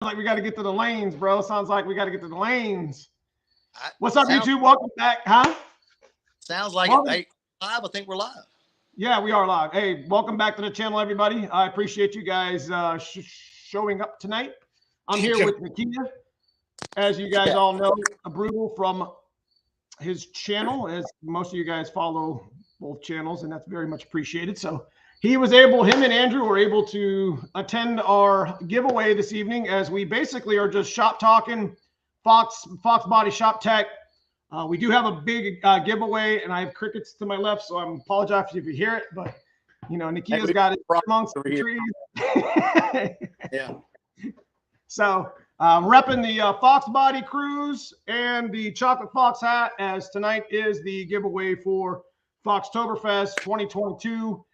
like we got to get to the lanes, bro. Sounds like we got to get to the lanes. What's up, Sounds, YouTube? Welcome back, huh? Sounds like Welcome. Hey, live. I think we're live. Yeah, we are live. Hey, welcome back to the channel, everybody. I appreciate you guys showing up tonight. I'm here with Nakia. As you guys all know, a Brutal from his channel, as most of you guys follow both channels, and that's very much appreciated. So him and Andrew were able to attend our giveaway this evening, as we basically are just shop talking, Fox Body Shop Tech. We do have a big giveaway, and I have crickets to my left, so I apologize if you hear it, but you know, Nikia's got it amongst the trees. Yeah. So repping the Fox Body Cruise and the Chocolate Fox hat, as tonight is the giveaway for Foxtoberfest 2022.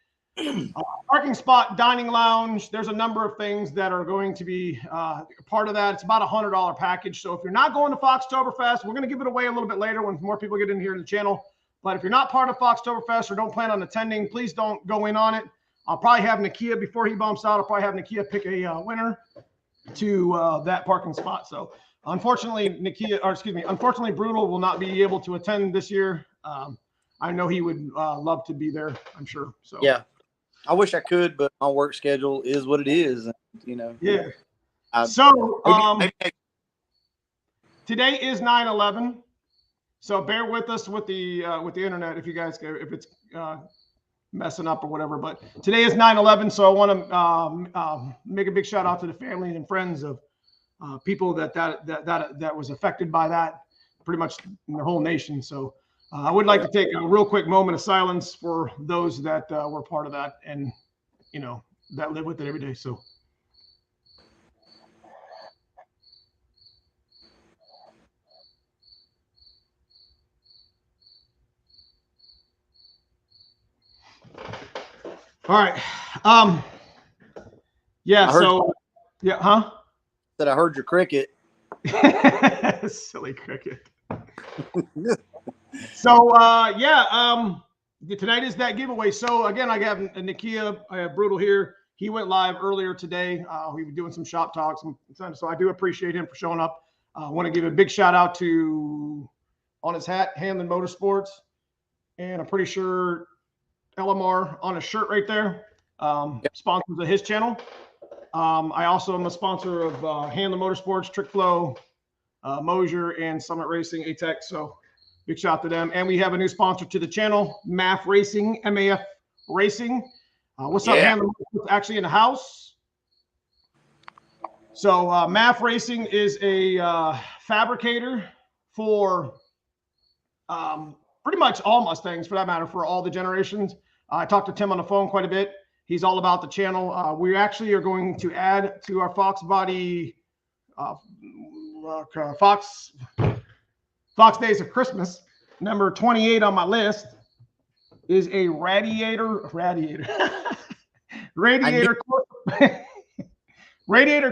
Parking spot, dining lounge. There's a number of things that are going to be part of that. It's about $100 package. So if you're not going to Foxtoberfest, we're going to give it away a little bit later when more people get in here in the channel. But if you're not part of Foxtoberfest or don't plan on attending, please don't go in on it. I'll probably have Nakia, before he bumps out, I'll probably have Nakia pick a winner to that parking spot. So unfortunately, unfortunately, Brutal will not be able to attend this year. I know he would love to be there, I'm sure. So yeah, I wish I could, but my work schedule is what it is. And, you know. Yeah. Today is 9/11. So bear with us with the internet if it's messing up or whatever. But today is 9/11, so I want to make a big shout out to the family and friends of people that was affected by that, pretty much in the whole nation. So I would like to take a real quick moment of silence for those that were part of that, and you know, that live with it every day. So. All right. Yeah. So, yeah. Huh? That I heard your cricket. Silly cricket. So, yeah. Tonight is that giveaway. So again, I have Nakia. I have Brutal here. He went live earlier today. We were doing some shop talks, so I do appreciate him for showing up. I want to give a big shout out to, on his hat, Hanlon Motorsports, and I'm pretty sure LMR on a shirt right there. Sponsors of his channel. I also am a sponsor of Hanlon Motorsports, Trick Flow, Mosier, and Summit Racing, ATEX. So big shout out to them. And we have a new sponsor to the channel, MAF Racing, MAF Racing. What's up, Hanlon Motorsports? Actually in the house. So MAF Racing is a fabricator for pretty much all Mustangs, for that matter, for all the generations. I talked to Tim on the phone quite a bit. He's all about the channel. We actually are going to add to our Fox Body Fox Days of Christmas. Number 28 on my list is a radiator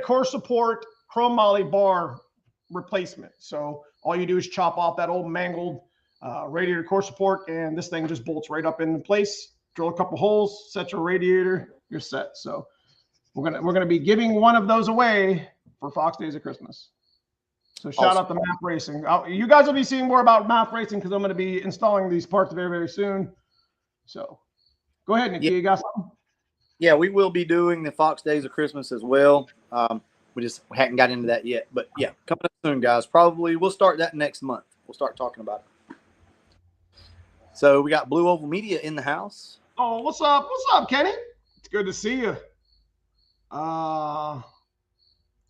core support chrome moly bar replacement. So all you do is chop off that old mangled radiator core support, and this thing just bolts right up into place. Drill a couple holes, set your radiator, you're set. So we're gonna be giving one of those away for Fox Days of Christmas. So shout out to MAF Racing. You guys will be seeing more about MAF Racing because I'm going to be installing these parts very, very soon. So go ahead, Nicky. You got something? Yeah, we will be doing the Fox Days of Christmas as well. We hadn't got into that yet, but yeah, coming up soon, guys. Probably we'll start that next month. We'll start talking about it. So we got Blue Oval Media in the house. Oh, what's up? What's up, Kenny? It's good to see you.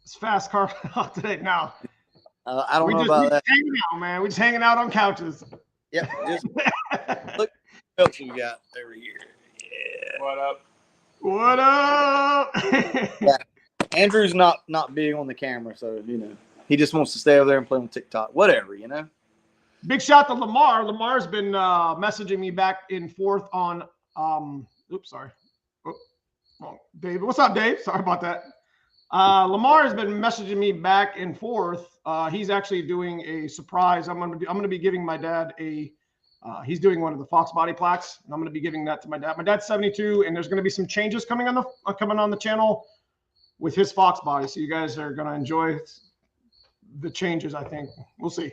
It's fast car today now. I don't know about that. Hanging out, man. We're just hanging out on couches. Yep. Just look what you got over here. Yeah. What up? What up? Yeah. Andrew's not big on the camera, so you know he just wants to stay over there and play on TikTok. Whatever, you know. Big shout to Lamar. Lamar's been messaging me back and forth on oops, sorry. Oh, wrong. David. What's up, Dave? Sorry about that. Lamar has been messaging me back and forth. He's actually doing a surprise. I'm gonna be giving my dad a he's doing one of the Fox Body plaques, and I'm gonna be giving that to my dad. My dad's 72, and there's gonna be some changes coming on the channel with his Fox body. So you guys are going to enjoy the changes, I think. We'll see.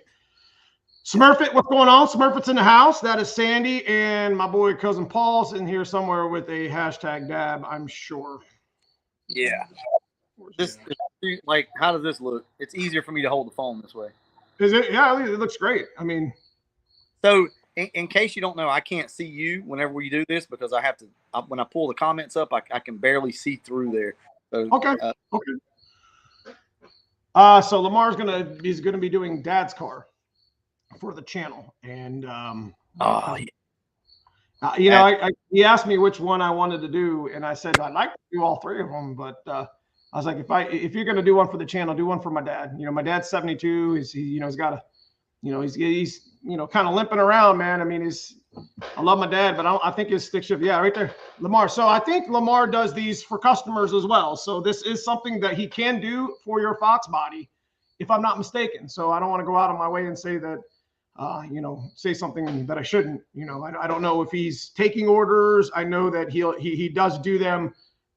Smurfit, what's going on? Smurfit's in the house. That is Sandy, and my boy cousin Paul's in here somewhere with a hashtag dab, I'm sure. Yeah. This like, how does this look? It's easier for me to hold the phone this way. Is it? Yeah, it looks great. I mean, so in case you don't know, I can't see you whenever we do this because I have to. When I pull the comments up, I can barely see through there. So, okay. Okay. So Lamar's he's gonna be doing Dad's car for the channel, and you know, he asked me which one I wanted to do, and I said I'd like to do all three of them, but I was like, if you're gonna do one for the channel, do one for my dad. You know, my dad's 72. He's got a, you know, he's kind of limping around, man. I mean, I love my dad, but I think his stick shift, yeah, right there, Lamar. So I think Lamar does these for customers as well. So this is something that he can do for your Fox body, if I'm not mistaken. So I don't want to go out of my way and say that, you know, say something that I shouldn't. You know, I don't know if he's taking orders. I know that he does do them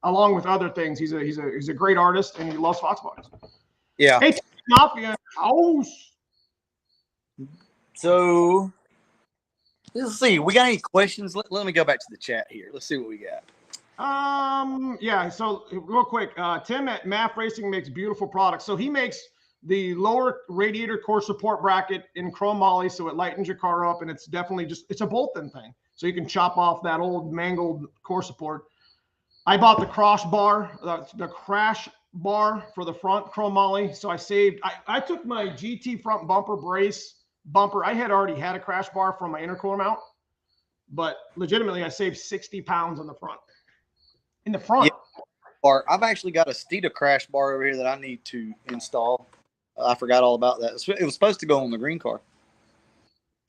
along with other things. He's a great artist, and he loves Fox bodies. Yeah. Hey, Mafia house. So let's see. We got any questions? Let me go back to the chat here. Let's see what we got. Yeah. So real quick, Tim at MAF Racing makes beautiful products. So he makes the lower radiator core support bracket in chrome moly, so it lightens your car up, and it's definitely it's a bolt-in thing. So you can chop off that old mangled core support. I bought the crash bar for the front chrome moly. So I took my GT front bumper brace bumper. I had already had a crash bar from my intercooler mount, but legitimately I saved 60 pounds on the front. In the front. Yeah. I've actually got a Steeda crash bar over here that I need to install. I forgot all about that. It was supposed to go on the green car.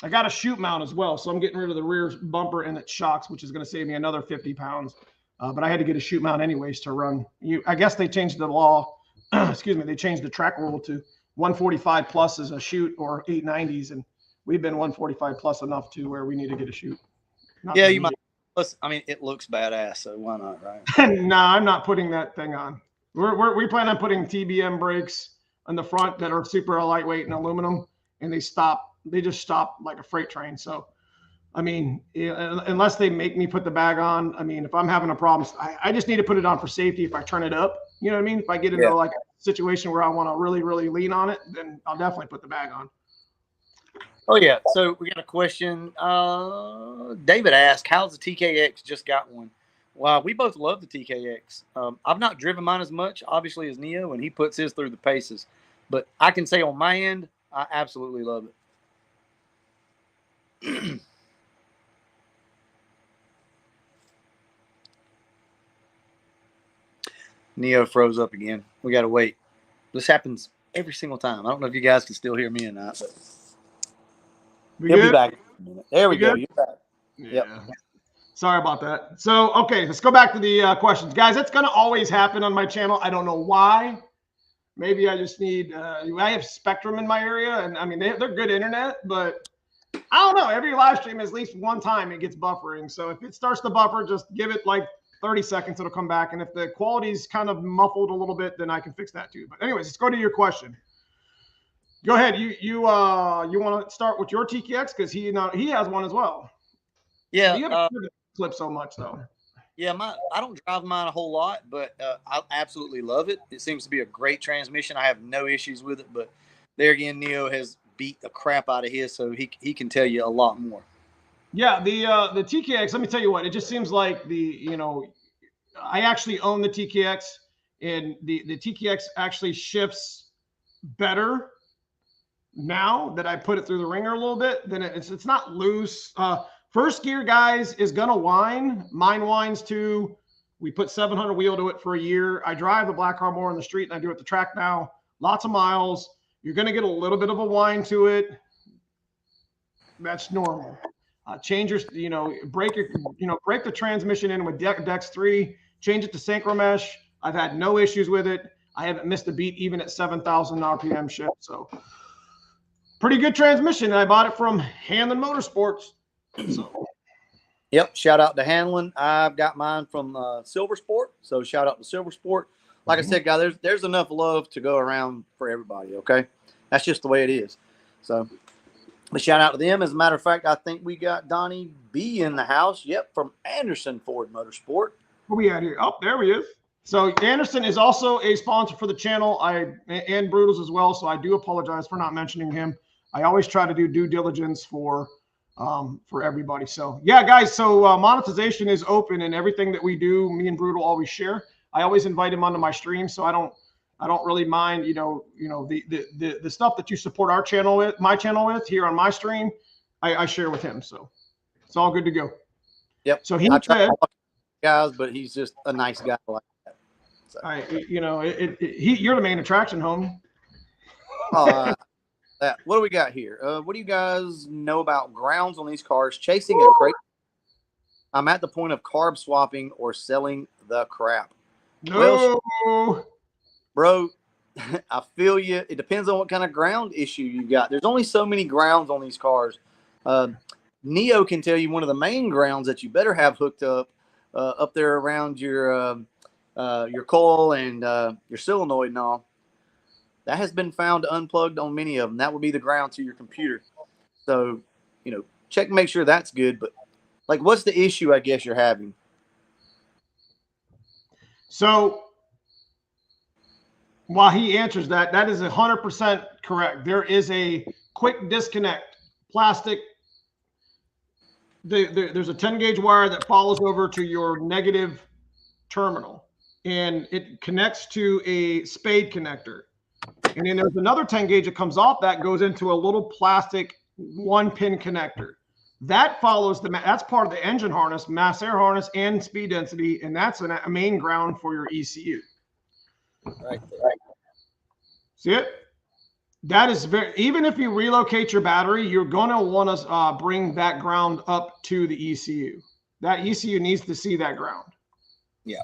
I got a chute mount as well, so I'm getting rid of the rear bumper and its shocks, which is going to save me another 50 pounds. But I had to get a chute mount anyways to run. I guess they changed the law. Excuse me. They changed the track rule to 145 plus is a chute or 890s, and we've been 145 plus enough to where we need to get a chute. Yeah, you might. Plus, I mean, it looks badass, so why not, right? No, I'm not putting that thing on. We plan on putting TBM brakes on the front that are super lightweight and aluminum, and they just stop like a freight train. So, I mean, unless they make me put the bag on, I mean, if I'm having a problem, I just need to put it on for safety. If I turn it up, you know what I mean? If I get into like a situation where I want to really, really lean on it, then I'll definitely put the bag on. Oh, yeah. So we got a question. David asked, how's the TKX? Just got one. Wow, we both love the TKX. I've not driven mine as much, obviously, as Neo, and he puts his through the paces. But I can say on my end, I absolutely love it. Neo froze up again. We got to wait. This happens every single time. I don't know if you guys can still hear me or not, but he'll be back in a minute. There we go. You're back. Yeah. Yep. Sorry about that. So, okay, let's go back to the questions. Guys, it's going to always happen on my channel. I don't know why. Maybe I just need I have Spectrum in my area, and I mean, they're good internet, but I don't know. Every live stream, at least one time, it gets buffering. So if it starts to buffer, just give it like 30 seconds, it'll come back. And if the quality's kind of muffled a little bit, then I can fix that too. But anyways, let's go to your question. Go ahead. You want to start with your TKX because he has one as well. Yeah. You haven't clip so much though. Yeah, I don't drive mine a whole lot, but I absolutely love it. It seems to be a great transmission. I have no issues with it, but there again, Neo has beat the crap out of his, so he can tell you a lot more. Yeah, the TKX, let me tell you what, it just seems like I actually own the TKX, and the TKX actually shifts better now that I put it through the ringer a little bit. Then it's not loose. First gear, guys, is gonna whine. Mine whines too. We put 700 wheel to it for a year. I drive the black car more on the street than I do at the track now. Lots of miles. You're gonna get a little bit of a whine to it. That's normal. Change your, break the transmission in with Dex 3. Change it to Synchro Mesh. I've had no issues with it. I haven't missed a beat even at 7,000 RPM shift. So pretty good transmission. I bought it from Hanlon Motorsports. So. Yep. Shout out to Hanlon. I've got mine from Silver Sport. So shout out to Silver Sport. like I said, guys, there's enough love to go around for everybody. Okay, that's just the way it is. So, a shout out to them. As a matter of fact, I think we got Donnie B in the house. Yep, from Anderson Ford Motorsport. Where we at here? Oh, there he is. So Anderson is also a sponsor for the channel. And Brutals as well. So I do apologize for not mentioning him. I always try to do due diligence for everybody. So yeah, guys. So monetization is open, and everything that we do, me and Brutal always share. I always invite him onto my stream, so I don't really mind. The stuff that you support our channel with, my channel with here on my stream, I share with him. So it's all good to go. Yep. So he said, guys, but he's just a nice guy like that. So. You're the main attraction, homie. What do we got here? What do you guys know about grounds on these cars? Chasing a crate. I'm at the point of carb swapping or selling the crap. No. Well, bro, I feel you. It depends on what kind of ground issue you got. There's only so many grounds on these cars. Neo can tell you one of the main grounds that you better have hooked up there around your coil and your solenoid and all. That has been found unplugged on many of them. That would be the ground to your computer. So, check and make sure that's good. But, what's the issue I guess you're having? So, while he answers that, that is 100% correct. There is a quick disconnect. Plastic. There's a 10-gauge wire that follows over to your negative terminal, and it connects to a spade connector. And then there's another 10-gauge that comes off that goes into a little plastic 1-pin connector. That follows that's part of the engine harness, mass air harness, and speed density, and that's a main ground for your ECU. Right. See it? That is even if you relocate your battery, you're going to want to bring that ground up to the ECU. That ECU needs to see that ground. Yeah.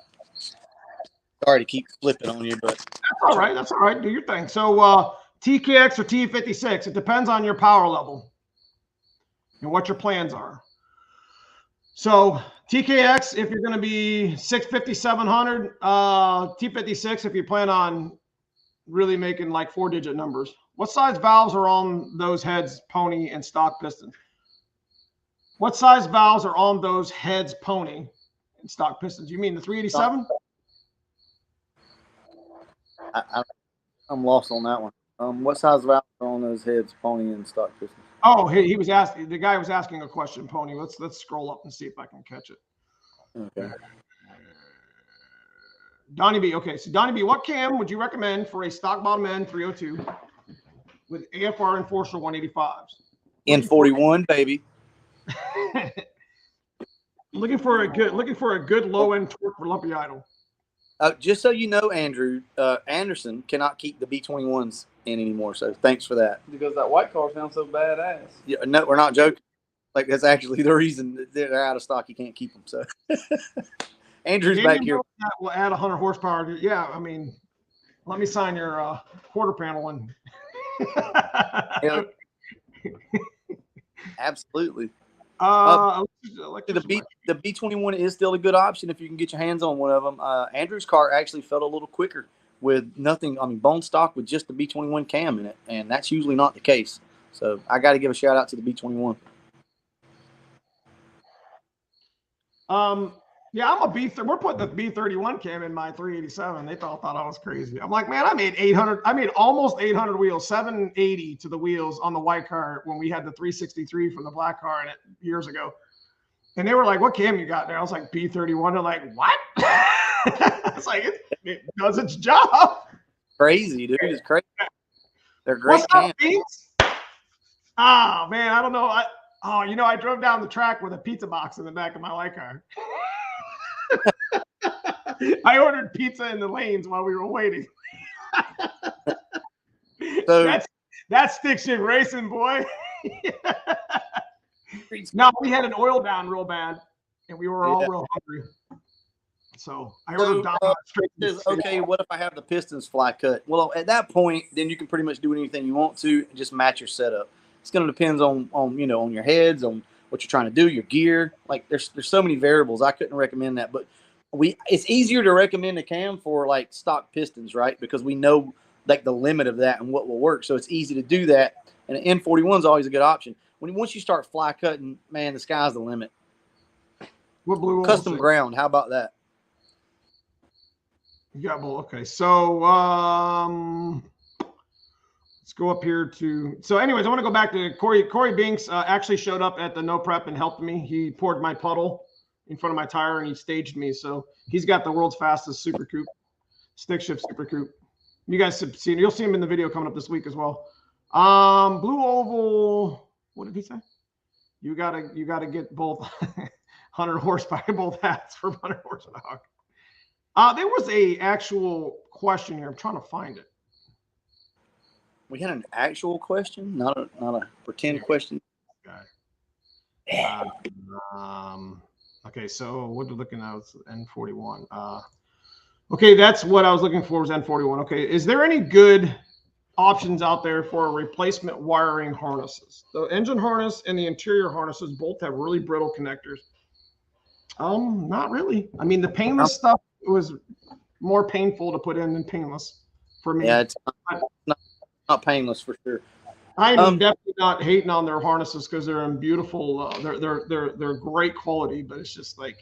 Sorry to keep flipping on you, but that's all right. That's all right. Do your thing. So TKX or T56, it depends on your power level and what your plans are. So TKX, if you're going to be 650, 700, T56, if you plan on really making like 4-digit numbers. What size valves are on those heads, pony, and stock piston? What size valves are on those heads, pony, and stock pistons? You mean the 387? I'm lost on that one. What size valves are on those heads, pony, and stock pistons? Oh, he was asking. The guy was asking a question, pony. Let's scroll up and see if I can catch it. Okay. Donnie B. Okay, so Donnie B. What cam would you recommend for a stock bottom end 302 with AFR Enforcer 185s? N41, baby. looking for a good low end torque for lumpy idle. Just so you know, Andrew, Anderson cannot keep the B21s in anymore. So thanks for that. Because that white car sounds so badass. Yeah, no, we're not joking. That's actually the reason that they're out of stock. You can't keep them. So Andrew's back here. We'll add 100 horsepower. Yeah, I mean, let me sign your quarter panel one. Yeah. Absolutely. The B21 is still a good option if you can get your hands on one of them. Andrew's car actually felt a little quicker with nothing. I mean, bone stock with just the B21 cam in it, and that's usually not the case. So I got to give a shout out to the B21. Yeah, I'm a B. We're putting the B31 cam in my 387. They thought I was crazy. I'm like, man, I made 800. I made almost 800 wheels, 780 to the wheels on the white car when we had the 363 from the black car in it years ago. And they were like, "What cam you got there?" I was like, B31. They're like, "What?" It's like it does its job. Crazy, dude. It's crazy. They're great cams. Oh man, I don't know. I drove down the track with a pizza box in the back of my white car. I ordered pizza in the lanes while we were waiting. So that stick shift racing, boy. No, we had an oil down real bad, and we were all real hungry. So I ordered straight. Okay, what if I have the pistons fly cut? Well, at that point, then you can pretty much do anything you want to and just match your setup. It's going to depend on on your heads, on what you're trying to do, your gear. Like there's so many variables. I couldn't recommend that, but it's easier to recommend a cam for like stock pistons, right? Because we know like the limit of that and what will work. So it's easy to do that. And an N41 is always a good option. Once you start fly cutting, man, the sky's the limit. What blue Custom ground, how about that? Yeah, well, okay. So let's go up here to. So, anyways, I want to go back to Corey. Corey Binks actually showed up at the no prep and helped me. He poured my puddle in front of my tire and he staged me. So he's got the world's fastest super coupe, stick shift super coupe. You guys have seen. You'll see him in the video coming up this week as well. Blue oval. What did he say? You gotta get both 100 horsepower, both hats for 100 horsepower. There was a actual question here. I'm trying to find it. We had an actual question, not a pretend question. Okay. Okay, so what we're looking at is N41. Okay, that's what I was looking for was N41. Okay, is there any good options out there for replacement wiring harnesses? The engine harness and the interior harnesses both have really brittle connectors. Not really. I mean, the painless stuff was more painful to put in than painless for me. Yeah, it's not painless for sure. I am definitely not hating on their harnesses because they're in beautiful. They're great quality, but it's just like,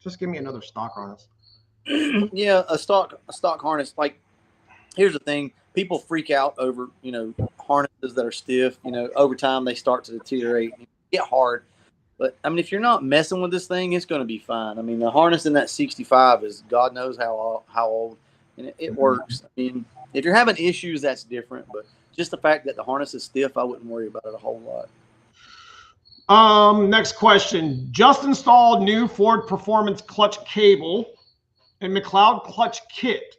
just give me another stock harness. Yeah, a stock harness. Like, here's the thing: people freak out over harnesses that are stiff. Over time they start to deteriorate, get hard. But I mean, if you're not messing with this thing, it's going to be fine. I mean, the harness in that 65 is God knows how old, and it works. I mean, if you're having issues, that's different. But just the fact that the harness is stiff, I wouldn't worry about it a whole lot. Next question. Just installed new Ford Performance clutch cable and McLeod clutch kit,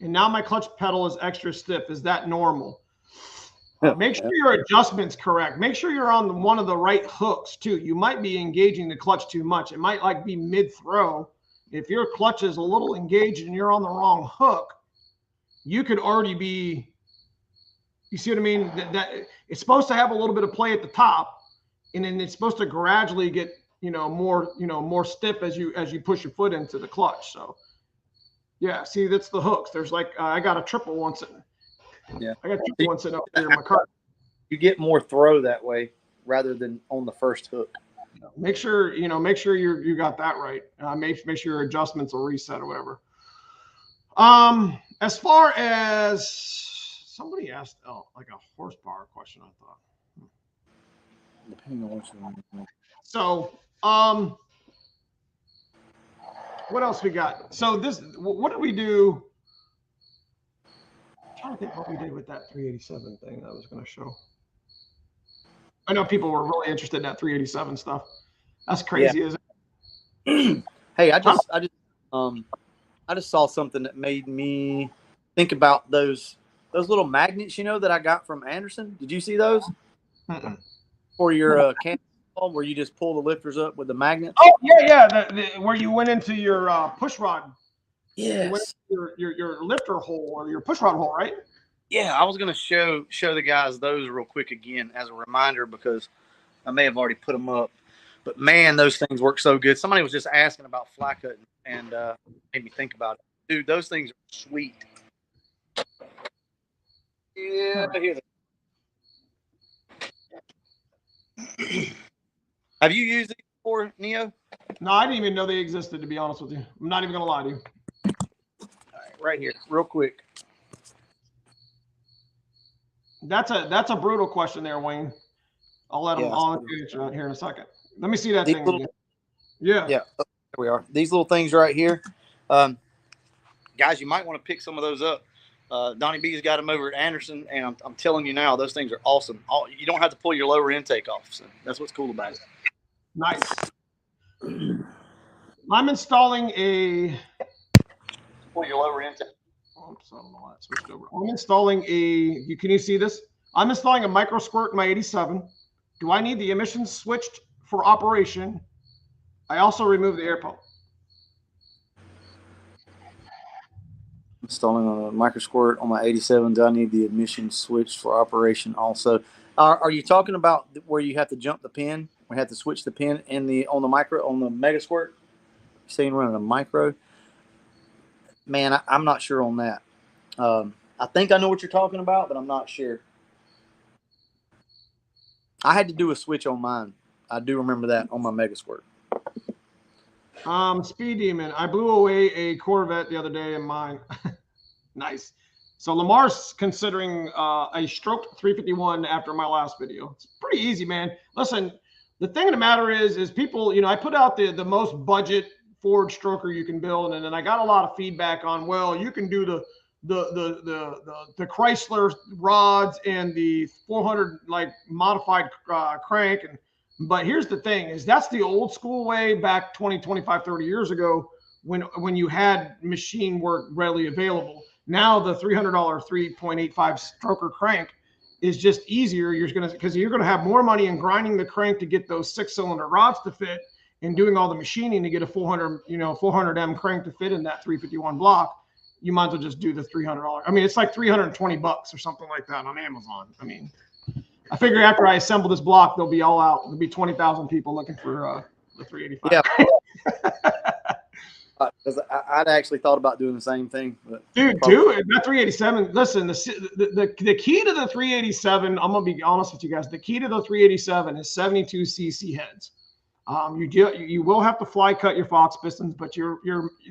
and now my clutch pedal is extra stiff. Is that normal? Make sure your adjustment's correct. Make sure you're on one of the right hooks too. You might be engaging the clutch too much. It might be mid-throw. If your clutch is a little engaged and you're on the wrong hook, you could already be. You see what I mean? That it's supposed to have a little bit of play at the top, and then it's supposed to gradually get more stiff as you push your foot into the clutch. So yeah, see, that's the hooks. There's like I got a triple one sitting. Yeah, I got triple one sitting up here in my car. You get more throw that way rather than on the first hook. Make sure you got that right. Make sure your adjustments will reset or whatever. As far as somebody asked, like a horsepower question, I thought. Depending on what you want. So, what else we got? So what did we do? I'm trying to think what we did with that 387 thing that I was going to show. I know people were really interested in that 387 stuff. That's crazy, isn't it? Hey, I just saw something that made me think about those little magnets, that I got from Anderson. Did you see those? For your camp, where you just pull the lifters up with the magnets? Oh yeah. Where you went into your push rod. Yes. Your lifter hole or your push rod hole, right? Yeah, I was going to show the guys those real quick again as a reminder because I may have already put them up. But man, those things work so good. Somebody was just asking about fly cutting and made me think about it. Dude, those things are sweet. Yeah, here they are. Have you used these before, Neo? No, I didn't even know they existed, to be honest with you. I'm not even going to lie to you. All right here, real quick. That's a brutal question there, Wayne. I'll let them answer here in a second. Let me see that thing again. Yeah. Yeah, there we are. These little things right here. Guys, you might want to pick some of those up. Donnie B's got them over at Anderson, and I'm telling you now, those things are awesome. You don't have to pull your lower intake off. So that's what's cool about it. Nice. I'm installing a. Pull your lower intake. Oops, I don't know why it switched over. I'm installing can you see this? I'm installing a micro squirt in my 87. Do I need the emissions switched for operation? I also removed the air pump. Installing a micro squirt on my 87. Do I need the emissions switched for operation also? Are you talking about where you have to jump the pin? We have to switch the pin on the mega squirt? saying running a micro. Man, I'm not sure on that. I think I know what you're talking about, but I'm not sure. I had to do a switch on mine. I do remember that on my Mega Squirt. Speed Demon. I blew away a Corvette the other day in mine. Nice. So Lamar's considering a stroked 351 after my last video. It's pretty easy, man. Listen, the thing of the matter is people, you know, I put out the most budget Ford stroker you can build, and then I got a lot of feedback on, well, you can do the Chrysler rods and the 400 like modified crank. But here's the thing is that's the old school way back 20, 25, 30 years ago when you had machine work readily available. Now the $300 3.85 stroker crank is just easier. Because you're gonna have more money in grinding the crank to get those 6-cylinder rods to fit and doing all the machining to get a 400M crank to fit in that 351 block. You might as well just do the $300. I mean, it's like $320 or something like that on Amazon. I mean, I figure after I assemble this block, they'll be all out. There'll be 20,000 people looking for the 385. Yeah. Because I'd actually thought about doing the same thing. But dude, do it. That 387. Listen, the key to the 387. I'm gonna be honest with you guys. The key to the 387 is 72 cc heads. You will have to fly cut your Fox pistons, but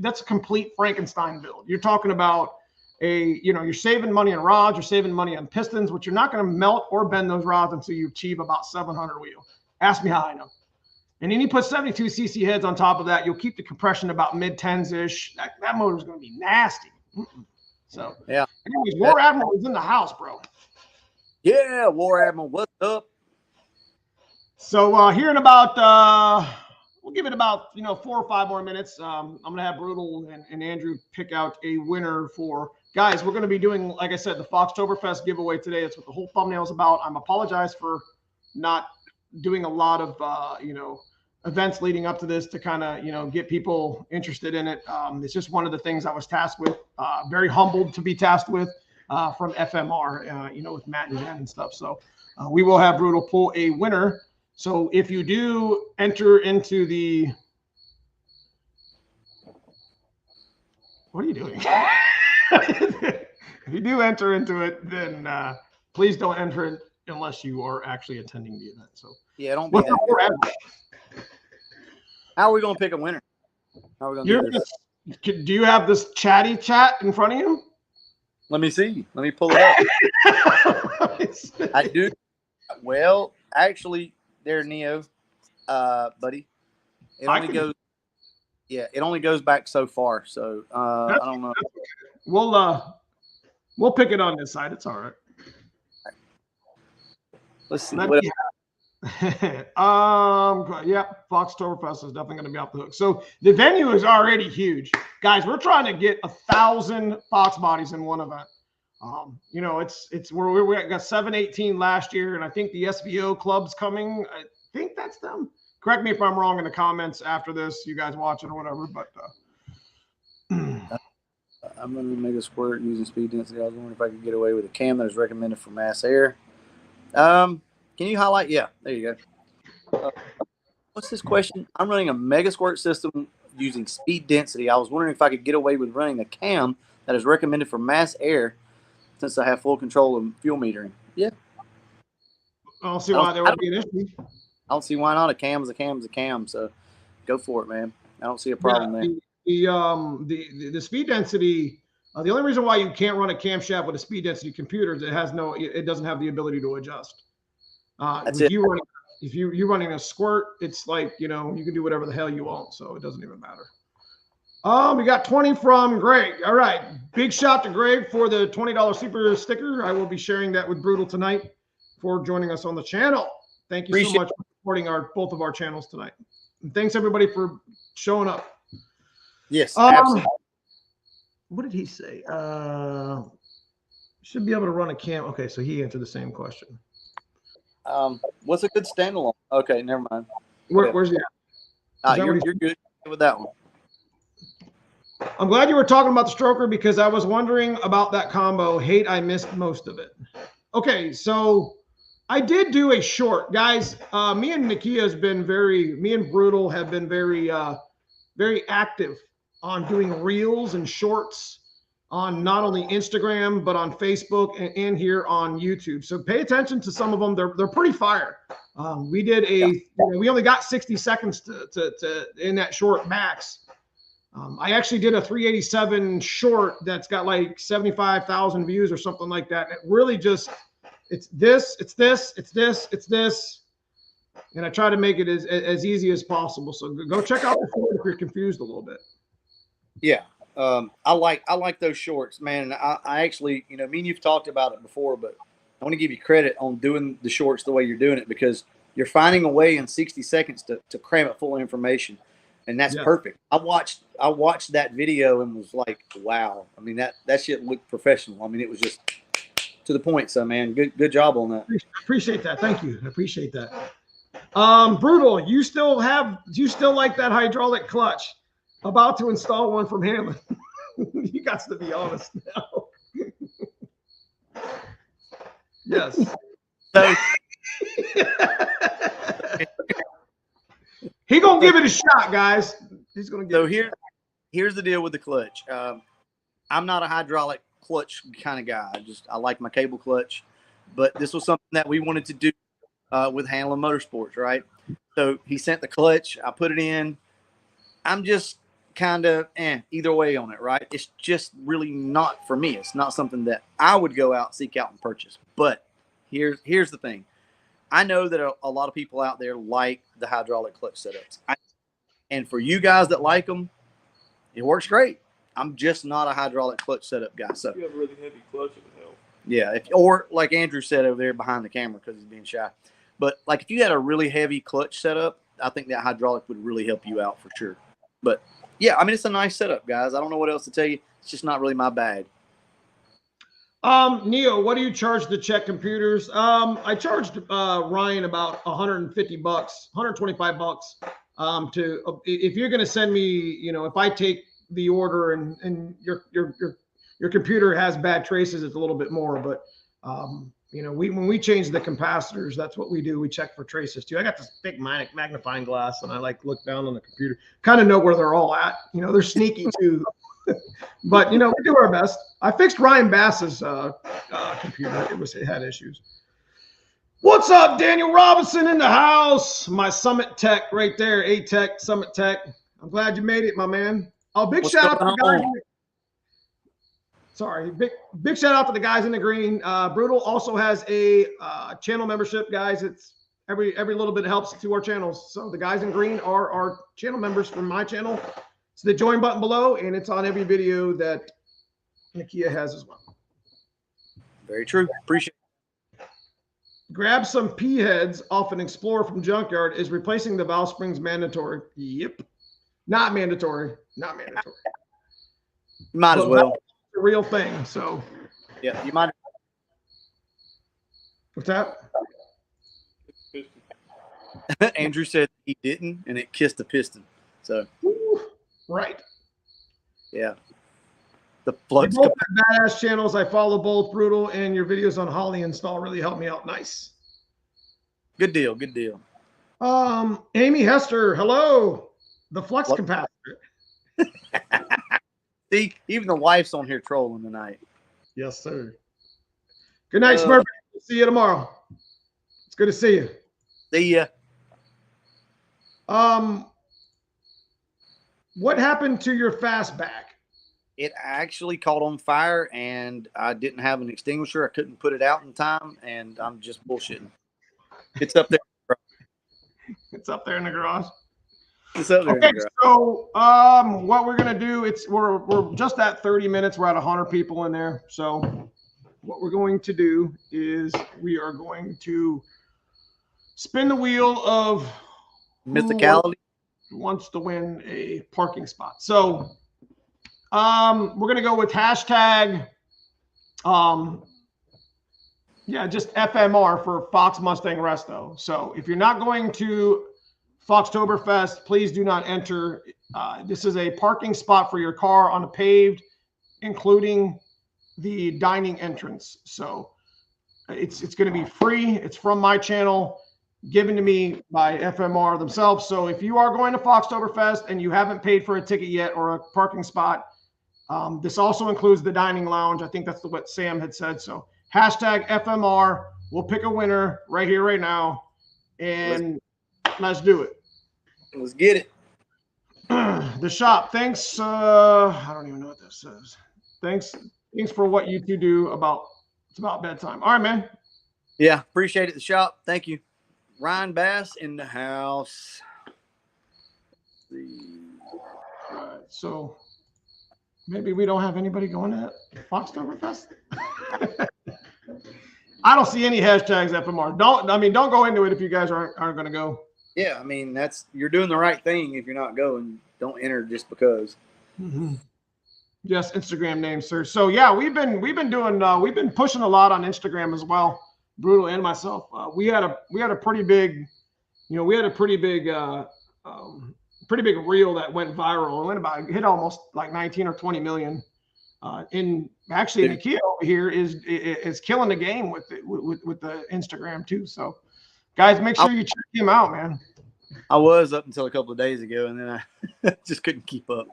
that's a complete Frankenstein build. You're talking about you're saving money on rods, you're saving money on pistons, which you're not going to melt or bend those rods until you achieve about 700 wheel. Ask me how I know. And then you put 72 cc heads on top of that, you'll keep the compression about mid 10s ish. That motor is going to be nasty. So yeah. Anyways, War Admiral is in the house, bro. Yeah, War Admiral, what's up? So here in about we'll give it about 4 or 5 more minutes. I'm gonna have Brutal and Andrew pick out a winner for guys. We're gonna be doing, like I said, the Foxtoberfest giveaway today. That's what the whole thumbnail is about. I'm apologize for not doing a lot of events leading up to this to kind of get people interested in it. It's just one of the things I was tasked with. Very humbled to be tasked with from FMR, with Matt and Jen and stuff. So we will have Brutal pull a winner. So if you do enter into the, what are you doing? If you do enter into it, then please don't enter it unless you are actually attending the event. So yeah, don't be that. How are we going to pick a winner? How are we going to do this? Do you have this chatty chat in front of you? Let me see. Let me pull it up. I do. Well, actually, there, Neo, buddy. It only goes back so far. So I don't know. We'll pick it on this side. It's all right. Let's see. Yeah, Foxtoberfest is definitely going to be off the hook. So the venue is already huge, guys. We're trying to get 1,000 Fox bodies in one event. It's where we got 718 last year, and I think the SVO club's coming. I think that's them. Correct me if I'm wrong in the comments after this, you guys watching or whatever. But I'm running Mega Squirt using speed density. I was wondering if I could get away with a cam that is recommended for mass air. Can you highlight? Yeah, there you go. What's this question? I'm running a Mega Squirt system using speed density. I was wondering if I could get away with running a cam that is recommended for mass air, since I have full control of fuel metering. Yeah. I don't see why there would be an issue. I don't see why not. A cam is a cam is a cam. So go for it, man. I don't see a problem there. The speed density. The only reason why you can't run a camshaft with a speed density computer is it doesn't have the ability to adjust. That's it. If you're running a squirt, it's like you can do whatever the hell you want, so it doesn't even matter. We got 20 from Greg. All right. Big shout to Greg for the $20 super sticker. I will be sharing that with Brutal tonight for joining us on the channel. Thank you so much for supporting both of our channels tonight. And thanks everybody for showing up. Yes, absolutely. What did he say? Should be able to run a cam. Okay, so he answered the same question. What's a good standalone? Okay, never mind. Where's he at? You're good with that one. I'm glad you were talking about the stroker because I was wondering about that combo. I missed most of it. Okay, so I did do a short. Guys, me and Brutal have been very very active on doing reels and shorts on not only Instagram, but on Facebook and here on YouTube. So pay attention to some of them. They're pretty fire. We did we only got 60 seconds to in that short max. I actually did a 387 short that's got like 75,000 views or something like that. It really just, it's this. And I try to make it as easy as possible. So go check out the short if you're confused a little bit. Yeah. I like those shorts, man. I actually, me and you've talked about it before, but I want to give you credit on doing the shorts the way you're doing it, because you're finding a way in 60 seconds to cram it full of information. And that's perfect. I watched that video and was like, wow. I mean, that shit looked professional. I mean, it was just to the point. So, man, good job on that. Appreciate that. Thank you. I appreciate that. Brutal. You still like that hydraulic clutch? About to install one from Hanlon. You got to be honest now. Yes. So he gonna give it a shot, guys. He's gonna give here's the deal with the clutch. I'm not a hydraulic clutch kind of guy. I like my cable clutch, but this was something that we wanted to do with Hanlon Motorsports, right? So he sent the clutch. I put it in. I'm just kind of either way on it, right? It's just really not for me. It's not something that I would go out, seek out, and purchase. But here's the thing. I know that a lot of people out there like the hydraulic clutch setups. And for you guys that like them, it works great. I'm just not a hydraulic clutch setup guy. So if you have a really heavy clutch, it would help. Yeah, or like Andrew said over there behind the camera because he's being shy. But like if you had a really heavy clutch setup, I think that hydraulic would really help you out for sure. But yeah, I mean, it's a nice setup, guys. I don't know what else to tell you. It's just not really my bag. Neo, what do you charge to check computers? I charged Ryan about $150, $125 if you're going to send me, if I take the order and your computer has bad traces, it's a little bit more, but when we change the capacitors, that's what we do. We check for traces too. I got this big magnifying glass and I look down on the computer, kind of know where they're all at. They're sneaky too, but we do our best. I fixed Ryan Bass's computer. It had issues. What's up, Daniel Robinson in the house? My Summit Tech right there, A-Tech, Summit Tech. I'm glad you made it, my man. Oh, big shout out to the guys. Sorry, big shout out to the guys in the green. Brutal also has a channel membership, guys. It's every little bit helps to our channels. So the guys in green are our channel members from my channel. It's the join button below, and it's on every video that Nakia has as well. Very true. Appreciate it. Grab some P heads off an Explorer from Junkyard. Is replacing the valve springs mandatory? Yep. Not mandatory. Not mandatory. Might as well. A real thing. So yeah, you might. What's that? Andrew said he didn't, and it kissed the piston. So right. Yeah. The flux. Both badass channels. I follow both. Brutal and your videos on Holly install really helped me out. Nice. Good deal. Good deal. Amy Hester, hello. The flux capacitor. See, even the wife's on here trolling tonight. Yes, sir. Good night, Smurf. See you tomorrow. It's good to see you. See ya. What happened to your fastback? It actually caught on fire, and I didn't have an extinguisher. I couldn't put it out in time, and I'm just bullshitting. It's up there. It's up there in the garage. It's up there. Okay, so what we're gonna do? We're just at 30 minutes. We're at 100 people in there. So what we're going to do is we are going to spin the wheel of mythicality. Who wants to win a parking spot? So we're gonna go with hashtag just FMR for Fox Mustang Resto. So if you're not going to Foxtoberfest, please do not enter. This is a parking spot for your car on a paved, including the dining entrance. So it's going to be free. It's from my channel. given to me by FMR themselves. So if you are going to Foxtoberfest and you haven't paid for a ticket yet or a parking spot, this also includes the dining lounge. I think that's what Sam had said. So hashtag FMR. We'll pick a winner right here, right now, and let's do it. Let's get it. The shop. Thanks. I don't even know what this says. Thanks for what you two do it's about bedtime. All right, man. Yeah, appreciate it. The shop. Thank you. Ryan Bass in the house. All right, so maybe we don't have anybody going to Foxtoberfest. I don't see any hashtags FMR. Don't go into it if you guys aren't going to go. Yeah, I mean you're doing the right thing if you're not going. Don't enter just because. Mm-hmm. Yes, Instagram name, sir. So yeah, we've been pushing a lot on Instagram as well. Brutal and myself. We had a pretty big reel that went viral. It hit almost like 19 or 20 million. Nakia over here is killing the game with the Instagram too. So guys, make sure you check him out, man. I was up until a couple of days ago, and then I just couldn't keep up.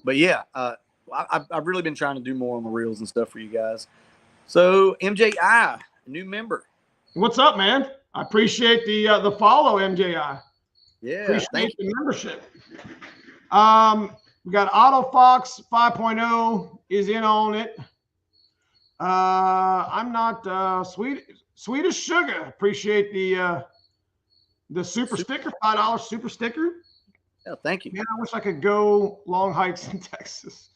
But yeah, I've really been trying to do more on the reels and stuff for you guys. So MJI, new member. What's up, man? I appreciate the follow, MJI. Yeah, appreciate the membership. We got Auto Fox 5.0 is in on it. I'm not Swedish Sugar. Appreciate the super sticker, $5 super sticker. Yeah, thank you. Man, I wish I could go long hikes in Texas.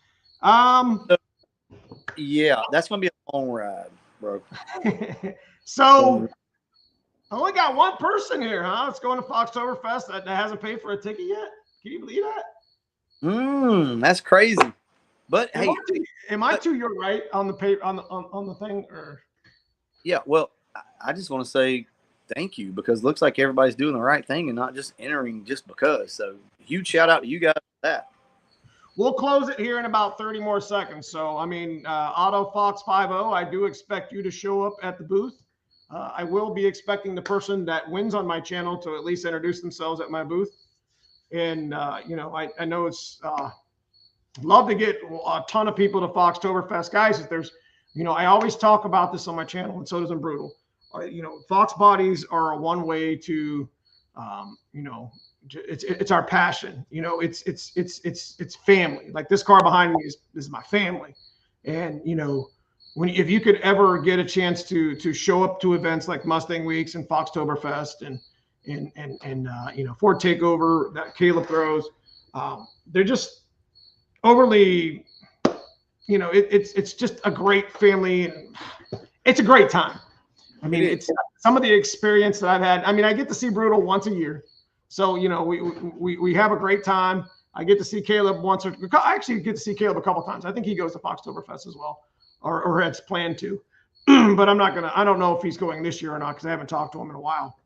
Yeah, that's gonna be a long ride, bro. So I only got one person here, huh? It's going to Foxtoberfest that hasn't paid for a ticket yet. Can you believe that? That's crazy. But hey, am I to your right on the pay on the thing or? Yeah, well, I just want to say thank you because it looks like everybody's doing the right thing and not just entering just because. So huge shout out to you guys for that. We'll close it here in about 30 more seconds. So, I mean, Auto Fox 50, I do expect you to show up at the booth. I will be expecting the person that wins on my channel to at least introduce themselves at my booth. And, I know it's love to get a ton of people to Foxtoberfest. Guys, if there's, I always talk about this on my channel, and so does Brutal. Fox bodies are a one way to, it's our passion. It's family. Like this car behind me is my family. And, if you could ever get a chance to show up to events like Mustang Weeks and Foxtoberfest and Ford Takeover that Caleb throws, they're just overly, it's just a great family. It's a great time. I mean, it's some of the experience that I've had. I mean, I get to see Brutal once a year. So, we have a great time. I get to see Caleb I actually get to see Caleb a couple times. I think he goes to Foxtoberfest as well, or has planned to, but I don't know if he's going this year or not, because I haven't talked to him in a while.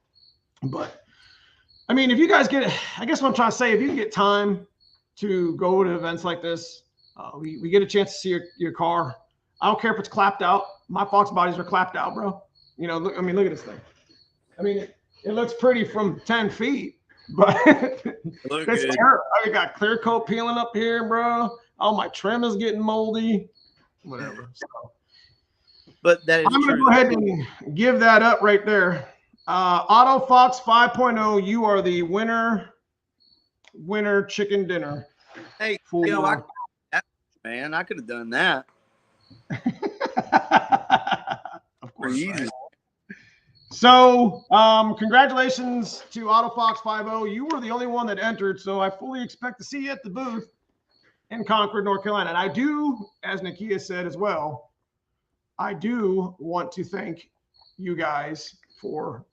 But I mean, if you guys I guess what I'm trying to say, if you can get time to go to events like this, we get a chance to see your car. I don't care if it's clapped out. My Fox bodies are clapped out, bro. Look at this thing. I mean, it looks pretty from 10 feet, but it's terrible. I got clear coat peeling up here, bro. All my trim is getting moldy. Whatever. So, but that is I'm going to go ahead and give that up right there. Auto Fox 5.0, you are the winner chicken dinner. Hey, man, I could have done that. Of course. So, congratulations to Auto Fox 50. You were the only one that entered, so I fully expect to see you at the booth in Concord, North Carolina. And I do, as Nakia said as well, I do want to thank you guys for,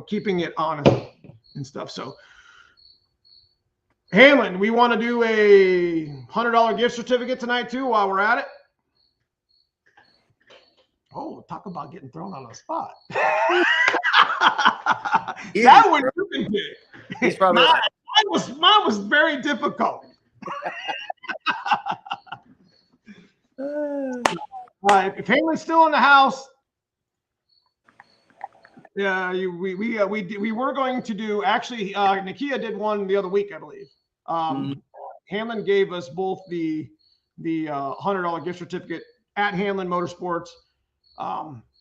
keeping it honest and stuff. So, Hanlon, we want to do a $100 gift certificate tonight too while we're at it. Oh, talk about getting thrown on the spot. That one you can pick. Mine was very difficult. If Hanlon's still in the house, Yeah, we were going to do, actually, Nakia did one the other week, I believe. Hanlon gave us both the $100 gift certificate at Hanlon Motorsports,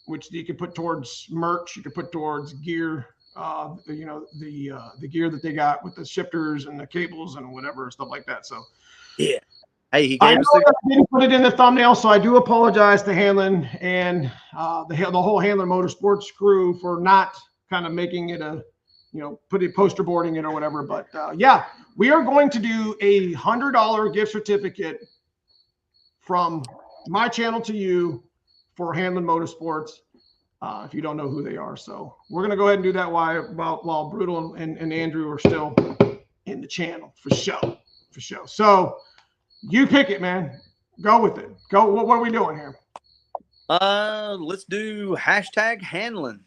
which you could put towards merch, you could put towards gear, the gear that they got with the shifters and the cables and whatever, stuff like that. So yeah. Hey, he I gave know us the. that I didn't put it in the thumbnail, so I do apologize to Hanlon and the whole Hanlon Motorsports crew for not kind of making it a, poster boarding it or whatever. But yeah, we are going to do a $100 gift certificate from my channel to you for Hanlon Motorsports. If you don't know who they are, so we're gonna go ahead and do that while Brutal and Andrew are still in the channel for show. So you pick it, man. Go with it. Go. What are we doing here? Let's do hashtag Hanlon.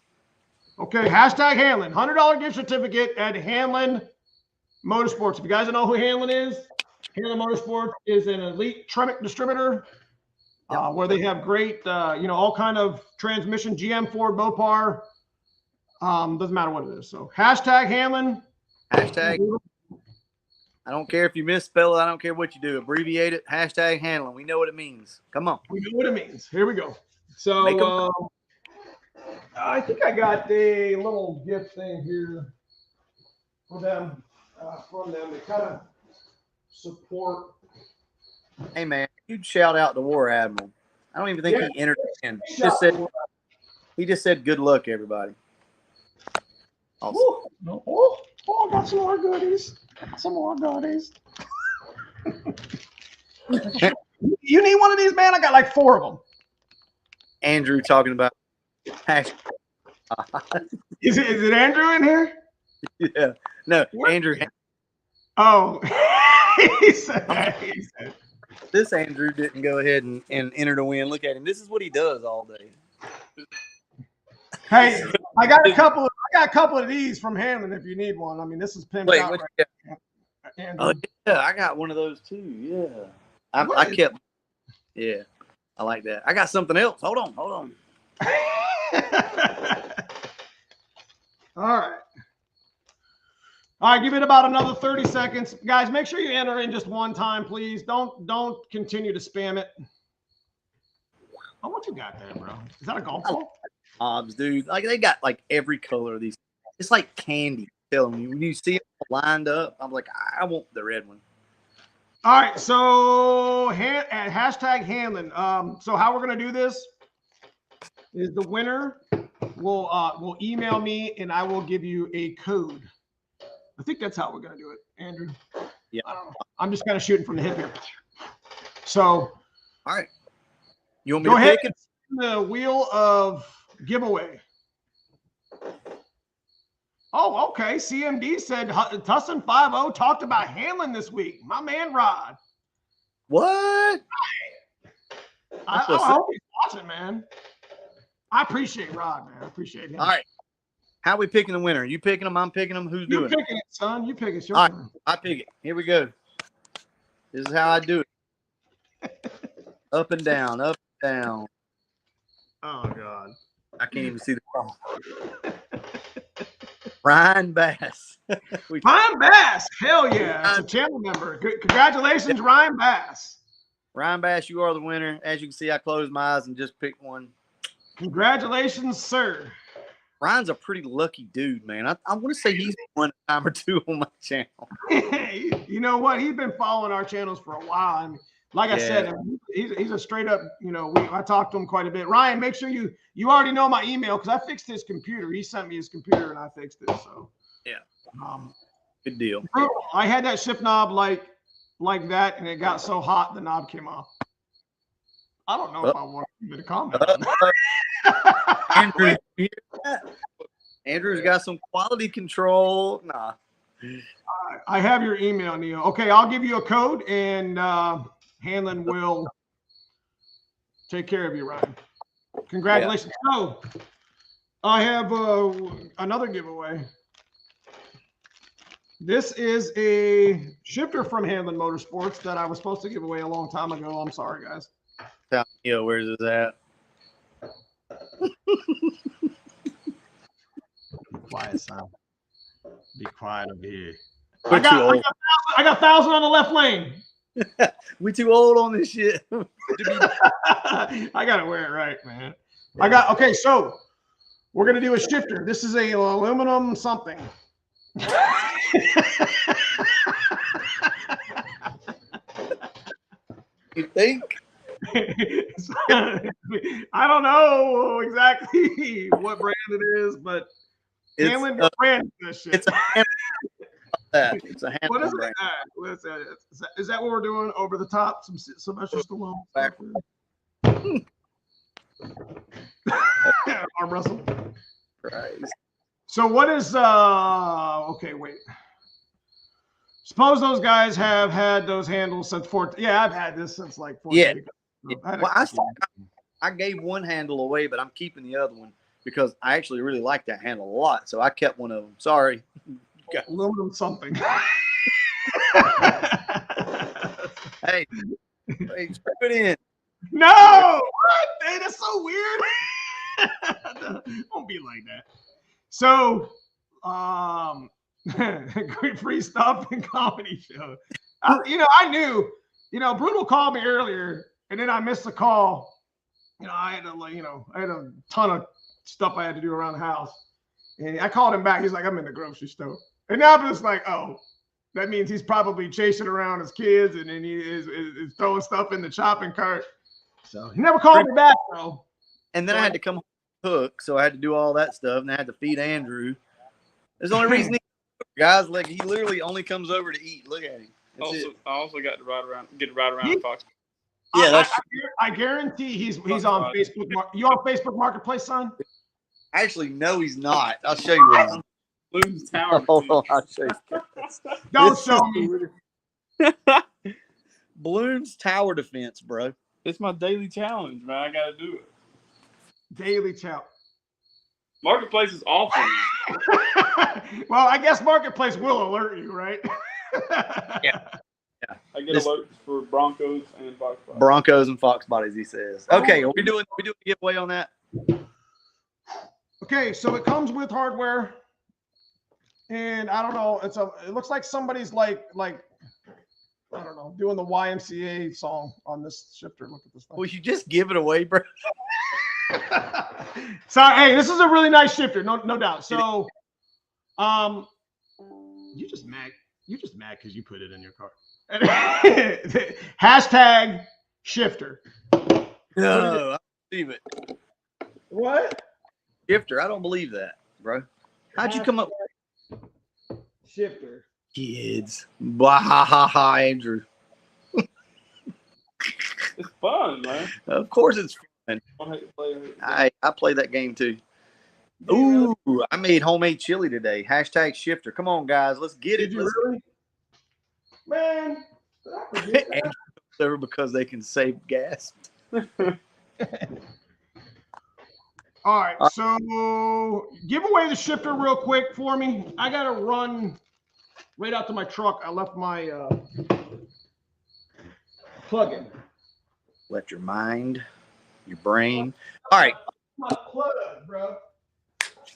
Okay, hashtag Hanlon. $100 gift certificate at Hanlon Motorsports. If you guys don't know who Hanlon is, Hanlon Motorsports is an elite Tremec distributor where they have great, all kind of transmission, GM, Ford, Mopar. Doesn't matter what it is. So hashtag Hanlon. Hashtag. I don't care if you misspell it. I don't care what you do. Abbreviate it. Hashtag Hanlon. We know what it means. Come on. We know what it means. Here we go. So I think I got a little gift thing here for them, from them. They kind of support. Hey, man, huge shout out to War Admiral. I don't even think he entered in. He just said good luck, everybody. Awesome. I got some more goodies. You need one of these, man? I got like 4 of them. Andrew talking about hashtag. Is it Andrew in here? Yeah. No, what? Andrew. Oh, he said. This Andrew didn't go ahead and enter to win. Look at him. This is what he does all day. Hey, I got a couple of these from Hanlon if you need one. I mean, this is pimped out right now. Oh yeah, I got one of those too. Yeah, I kept. Yeah, I like that. I got something else. Hold on. All right. All right, give it about another 30 seconds. Guys, make sure you enter in just one time, please. Don't continue to spam it. Oh, what you got there, bro? Is that a golf ball? Dude. Like they got like every color of these. It's like candy. Telling me when you see it lined up, I'm like, I want the red one. All right, so hashtag Hanlon. So how we're gonna do this is the winner will email me and I will give you a code. I think that's how we're gonna do it, Andrew. Yeah. I don't know. I'm just kind of shooting from the hip here. So, all right. You want me to pick it? The wheel of giveaway. Oh, okay. CMD said Tussin 5-0 talked about Hanlon this week. My man Rod. What? I hope he's watching, man. I appreciate Rod, man. I appreciate him. All right. How are we picking the winner? You picking them? I'm picking them. Who's doing it? You picking it, son. You pick it. All right. I pick it. Here we go. This is how I do it. Up and down, up and down. Oh, God. I can't even see the ball. Ryan Bass. Ryan Bass. Hell yeah. It's a channel member. Congratulations, Ryan Bass. Ryan Bass, you are the winner. As you can see, I closed my eyes and just picked one. Congratulations, sir. Ryan's a pretty lucky dude, man. I want to say he's won a time or two on my channel. You know what? He's been following our channels for a while. And like I said, he's a straight up, I talked to him quite a bit. Ryan, make sure you already know my email because I fixed his computer. He sent me his computer and I fixed it. So yeah. Good deal. I had that shift knob like that and it got so hot the knob came off. I don't know if I want to comment on that. Andrew, Andrew's got some quality control. Nah. I have your email, Neil. Okay, I'll give you a code and Hanlon will take care of you, Ryan. Congratulations. Yeah. So I have another giveaway. This is a shifter from Hanlon Motorsports that I was supposed to give away a long time ago. I'm sorry, guys. Where's it at? quiet, son. Be quiet over here. We're too old. I got 1,000 on the left lane. We too old on this shit. I gotta wear it right, man. Okay, so we're gonna do a shifter. This is a aluminum something. You think? I don't know exactly what brand it is, but Hanlon brand this shit. It's a Hanlon What is brand. Is that what we're doing? Over the top? Some Sylvester Stallone? Arm wrestle. Christ. So what is okay, wait. Suppose those guys have had those handles since 14. Yeah, I've had this since like 14. Yeah. Well, I gave one handle away, but I'm keeping the other one because I actually really like that handle a lot. So I kept one of them. Sorry. Aluminum something. Hey, screw it in. No! What? Hey, that's so weird. Don't be like that. So, great free stuff and comedy show. I knew, Brutal called me earlier, and then I missed the call. I had a ton of stuff I had to do around the house, and I called him back. He's like, I'm in the grocery store, and now I'm just like, oh, that means he's probably chasing around his kids, and then he is throwing stuff in the shopping cart. So he never called me back, though. And then I had to come home and cook, so I had to do all that stuff, and I had to feed Andrew. There's the only reason guys, like, he literally only comes over to eat. Look at him. I also got to ride around Fox. Yeah, I guarantee he's on Facebook. You on Facebook Marketplace, son? Actually, no, he's not. I'll show you one. Bloom's Tower. Hold on, I'll show you. Don't show me. Bloom's Tower Defense, bro. It's my daily challenge, man. I got to do it. Daily challenge. Marketplace is awful. Well, I guess Marketplace will alert you, right? Yeah. I get alerts for Broncos and Fox Bodies. Broncos and Fox Bodies, he says. Okay, are we doing a giveaway on that? Okay, so it comes with hardware, and I don't know. It looks like somebody's like I don't know, doing the YMCA song on this shifter. Look at this thing. Will you just give it away, bro? So hey, this is a really nice shifter, no doubt. So, you just mad because you put it in your car. Hashtag shifter. No, I don't believe it. What? Shifter, I don't believe that, bro. How'd you come up? Shifter. Kids. Blah, ha, ha, ha, Andrew. It's fun, man. Of course it's fun. I play that game too. Ooh, I made homemade chili today. Hashtag shifter. Come on, guys. Let's get it. Did you really? Man. Andrew over because they can save gas. All right, so give away the shifter real quick for me. I got to run right out to my truck. I left my plug-in. Let your mind, your brain. All right. My plug, bro.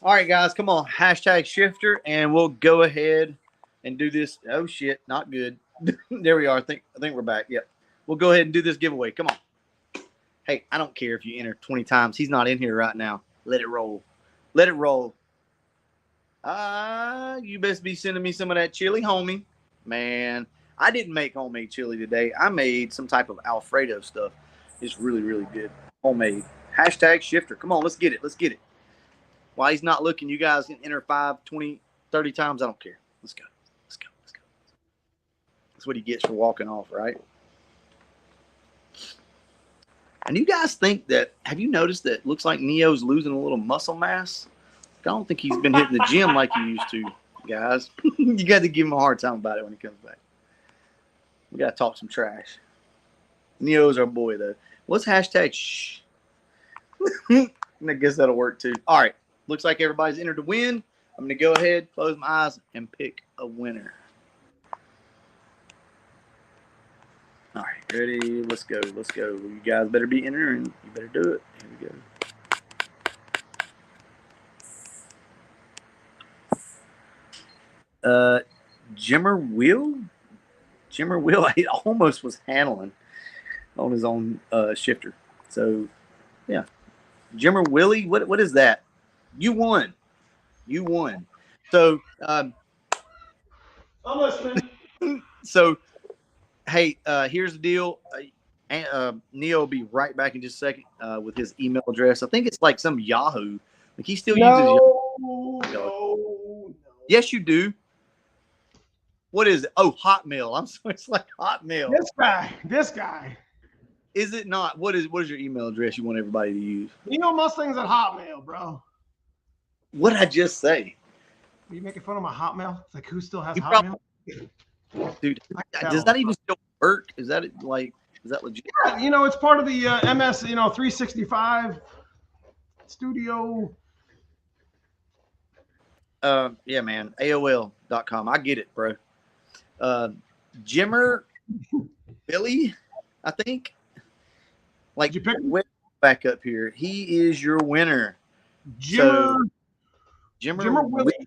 All right, guys, come on. Hashtag shifter, and we'll go ahead and do this. Oh, shit, not good. There we are. I think we're back. Yep. We'll go ahead and do this giveaway. Come on. Hey, I don't care if you enter 20 times. He's not in here right now. Let it roll. Let it roll. You best be sending me some of that chili, homie. Man, I didn't make homemade chili today. I made some type of Alfredo stuff. It's really, really good. Homemade. Hashtag shifter. Come on, let's get it. Let's get it. While he's not looking, you guys can enter 5, 20, 30 times. I don't care. Let's go. Let's go. Let's go. That's what he gets for walking off, right? And you guys think that, have you noticed that it looks like Neo's losing a little muscle mass? I don't think he's been hitting the gym like he used to, guys. You got to give him a hard time about it when he comes back. We got to talk some trash. Neo's our boy, though. What's hashtag shh? And I guess that'll work, too. All right. Looks like everybody's entered to win. I'm going to go ahead, close my eyes, and pick a winner. All right, ready? Let's go. Let's go. You guys better be entering. You better do it. Here we go. Jimmer Will. It almost was Hanlon on his own shifter. So, yeah. Jimmer Willie, what is that? You won. So, I'm listening. so hey, here's the deal. Neo will be right back in just a second with his email address. I think it's like some Yahoo. Like he still uses Yahoo. No. Yes, you do. What is it? Oh, Hotmail. I'm sorry, it's like Hotmail. This guy. Is it not? What is your email address you want everybody to use? Mustangs at Hotmail, bro. What'd I just say? Are you making fun of my Hotmail? It's like, who still has You Hotmail? Dude, does that even still work? Is that legit? Yeah, it's part of the MS, 365 studio. Yeah, man. AOL.com. I get it, bro. Jimmer Billy, I think. Like, Did you pick him? Back up here. He is your winner. Jimmer Jimmer Willie.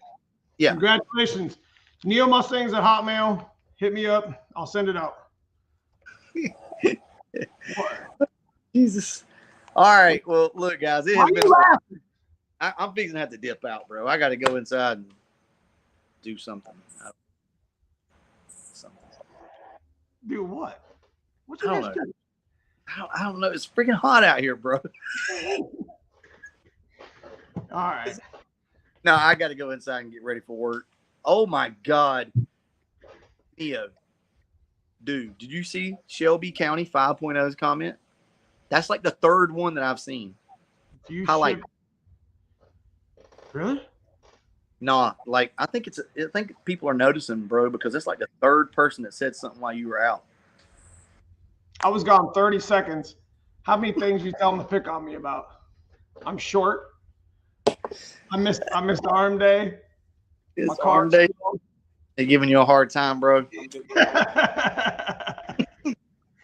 Yeah. Congratulations. Neo Mustangs at Hotmail. Hit me up. I'll send it out. Jesus. All right. Well, look, guys. Why are you laughing? I'm fixing to have to dip out, bro. I got to go inside and do something. Do what? What you I don't guys know. do? I don't know. It's freaking hot out here, bro. All right. No, I got to go inside and get ready for work. Oh, my God. Neo. Dude, did you see Shelby County 5.0's comment? That's like the third one that I've seen. Highlight. Really? Nah, like I think people are noticing, bro, because it's like the third person that said something while you were out. I was gone 30 seconds. How many things you tell them to pick on me about? I'm short. I missed arm day. It's arm day. They're giving you a hard time, bro.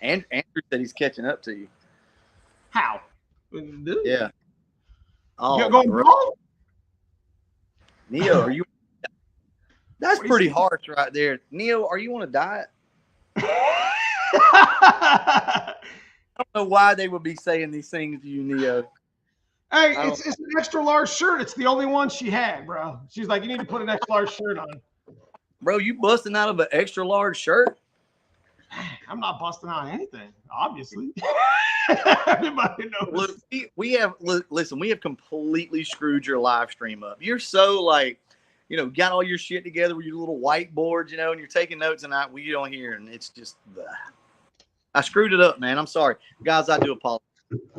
And Andrew said he's catching up to you. How? Yeah. Oh, going wrong? Neo, are you? That's pretty harsh right there. Neo, are you on a diet? I don't know why they would be saying these things to you, Neo. Hey, it's an extra large shirt. It's the only one she had, bro. She's like, you need to put an extra large shirt on. Bro, you busting out of an extra large shirt? I'm not busting out anything, obviously. Everybody knows. Look, listen, we have completely screwed your live stream up. You're so like, got all your shit together with your little whiteboards, and you're taking notes, and we don't hear, and it's just, I screwed it up, man. I'm sorry, guys. I do apologize.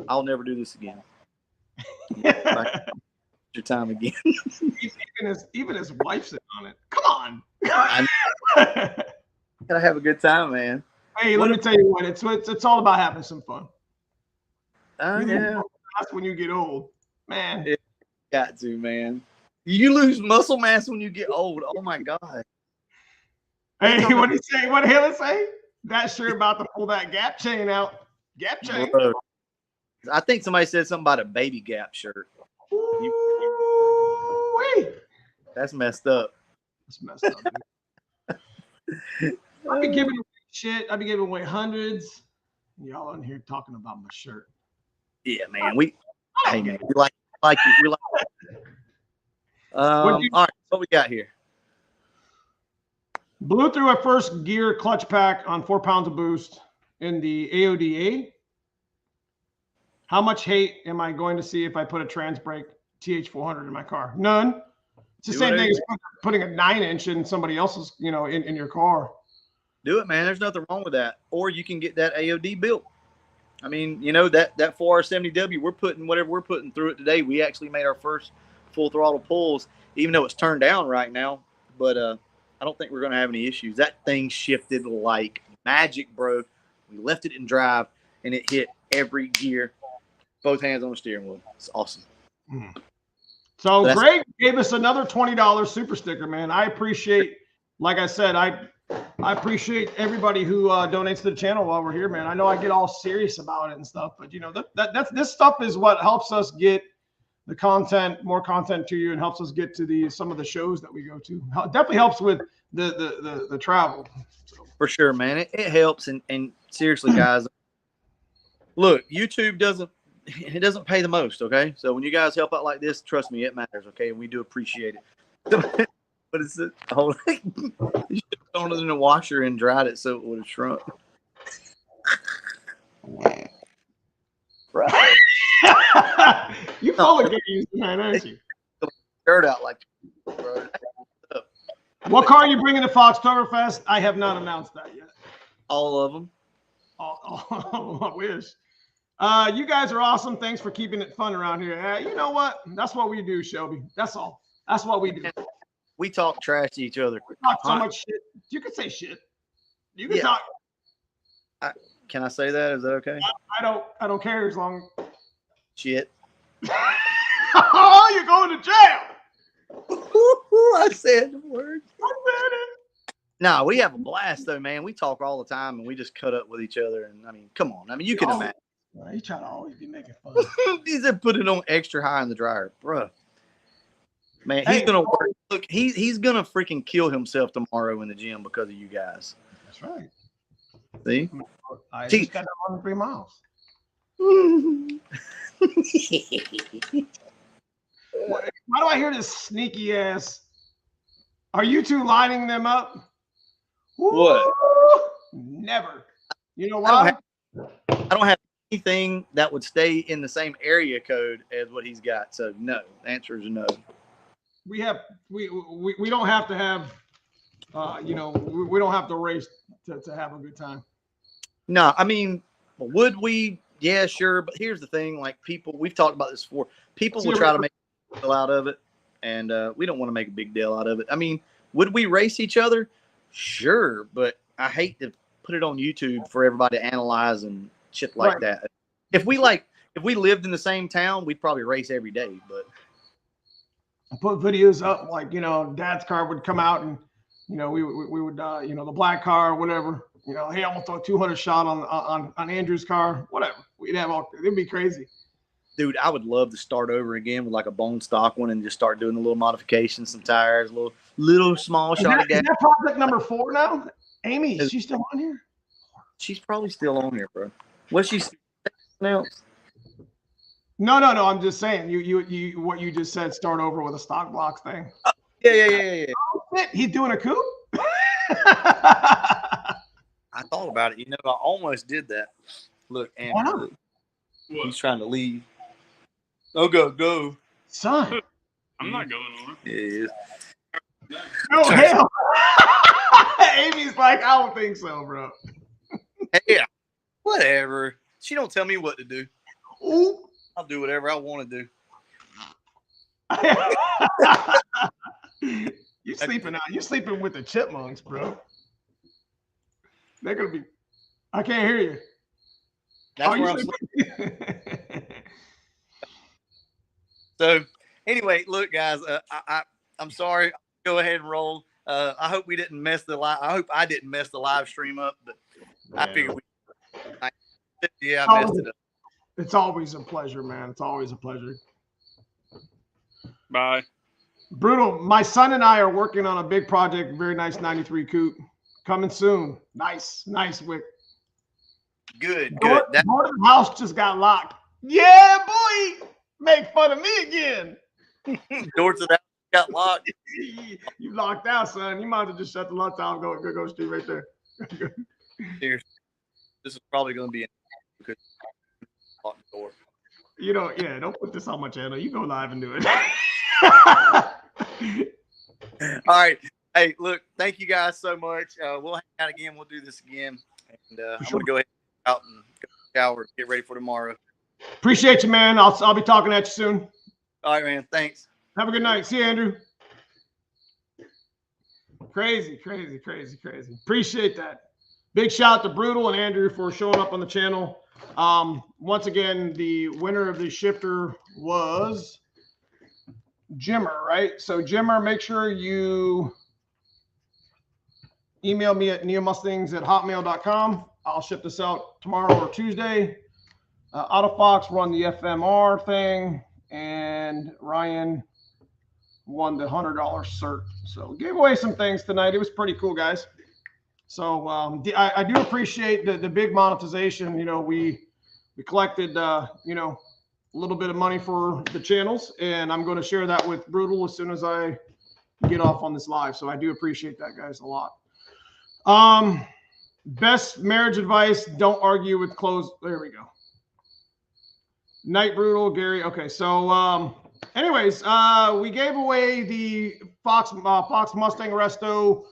I'll never do this again. Your time again. even his wife's in on it. Come on. Gotta have a good time, man. Hey, let me tell you what. It's all about having some fun. Yeah. That's when you get old, man. It got to, man. You lose muscle mass when you get old. Oh my God. Hey, what did he say? What did Haley say? That sure about to pull that gap chain out. Gap chain. Bro, I think somebody said something about a baby Gap shirt. That's messed up. That's messed up. I'd be giving away shit. I'd be giving away hundreds. Y'all in here talking about my shirt. Yeah, man. Hey, man. We like you. We like it. All right. What we got here? Blew through a first gear clutch pack on 4 pounds of boost in the AODA. How much hate am I going to see if I put a trans brake TH400 in my car? None. It's the same thing as putting a 9-inch in somebody else's, in your car. Do it, man. There's nothing wrong with that. Or you can get that AOD built. I mean, that 4R70W, we're putting whatever we're putting through it today. We actually made our first full throttle pulls, even though it's turned down right now. But I don't think we're going to have any issues. That thing shifted like magic, bro. We left it in drive, and it hit every gear, both hands on the steering wheel. It's awesome. So Greg gave us another $20 super sticker, man. I appreciate, like I said, I appreciate everybody who donates to the channel while we're here, man. I know I get all serious about it and stuff, but that's this stuff is what helps us get content, more content to you, and helps us get to some of the shows that we go to. Definitely helps with the travel. So. For sure, man. It helps. And seriously, guys, look, YouTube doesn't pay the most, okay? So when you guys help out like this, trust me, it matters, okay? We do appreciate it. But it's you should have thrown it in the washer and dried it so it would have shrunk. Right. You full of games, man, aren't you? Dirt out like, bro. What car are you bringing to Foxtoberfest? I have not announced that yet. All of them. I wish. You guys are awesome. Thanks for keeping it fun around here. You know what? That's what we do, Shelby. That's all. That's what we do. We talk trash to each other. We talk so much shit. You can say shit. You can talk. Can I say that? Is that okay? I don't care as long. Shit. Oh, you're going to jail. I said the word. I said it. Nah, we have a blast though, man. We talk all the time and we just cut up with each other. And I mean, come on. I mean, you can imagine. He's trying to always be making fun. He said put it on extra high in the dryer, bruh. Man, he's gonna work. Look, he's gonna freaking kill himself tomorrow in the gym because of you guys. That's right. See, I just got that on 3 miles. Why do I hear this sneaky ass? Are you two lining them up? What? Never. You know why? I don't have anything that would stay in the same area code as what he's got. So no. The answer is no. We don't have to have we don't have to race to have a good time. No, I mean, would we? Yeah, sure. But here's the thing: like we've talked about this before. People will try to make a big deal out of it, and we don't want to make a big deal out of it. I mean, would we race each other? Sure, but I hate to put it on YouTube for everybody to analyze and shit like that. If we lived in the same town, we'd probably race every day. But I put videos up, like, Dad's car would come out and, we would, the black car or whatever, hey, I'm gonna throw a 200 shot on Andrew's car, whatever. We'd have it'd be crazy. Dude, I would love to start over again with like a bone stock one and just start doing a little modifications, some tires, little small shot of gas. Is that project number 4 now? Amy, is she still on here? She's probably still on here, bro. Was she something else? No. I'm just saying, you what you just said, start over with a stock blocks thing. Yeah. Oh, shit, he's doing a coupe? I thought about it. I almost did that. Look, Andrew, he's trying to leave. Oh, go. Son. I'm not going on. Yeah. No, hell. Amy's like, I don't think so, bro. Yeah, whatever. She don't tell me what to do. Ooh. I'll do whatever I want to do. You're sleeping out. You're sleeping with the chipmunks, bro. They're gonna be. I can't hear you. That's where I'm sleeping. So, anyway, look, guys. I'm sorry. Go ahead and roll. I hope we didn't mess the live. I hope I didn't mess the live stream up, but I figured I messed it up. It's always a pleasure, man. It's always a pleasure. Bye. Brutal. My son and I are working on a big project. Very nice 93 coupe coming soon. Nice, Wick. Good. Door to the house just got locked. Yeah, boy. Make fun of me again. Door to the house got locked. You locked out, son. You might as well just shut the lock down. Go straight right there. Seriously, this is probably going to be because lock the door. Don't put this on my channel. You go live and do it. All right. Hey, look, thank you guys so much. We'll hang out again. We'll do this again. And I'm going to go ahead and out and go shower, get ready for tomorrow. Appreciate you, man. I'll be talking at you soon. All right, man. Thanks. Have a good night. See you, Andrew. Crazy. Appreciate that. Big shout out to Brutal and Andrew for showing up on the channel. Once again, the winner of the shifter was Jimmer, right? So Jimmer, make sure you email me at neomustangs@hotmail.com. I'll ship this out tomorrow or Tuesday. Autofox run the FMR thing, and and Ryan won the $100 cert. So gave away some things tonight. It was pretty cool, guys. So I do appreciate the big monetization. You know, we collected, you know, a little bit of money for the channels, and I'm going to share that with Brutal as soon as I get off on this live. So I do appreciate that, guys, a lot. Best marriage advice: don't argue with clothes. There we go. Night Brutal, Gary. Okay, so anyways, we gave away the Fox Mustang Resto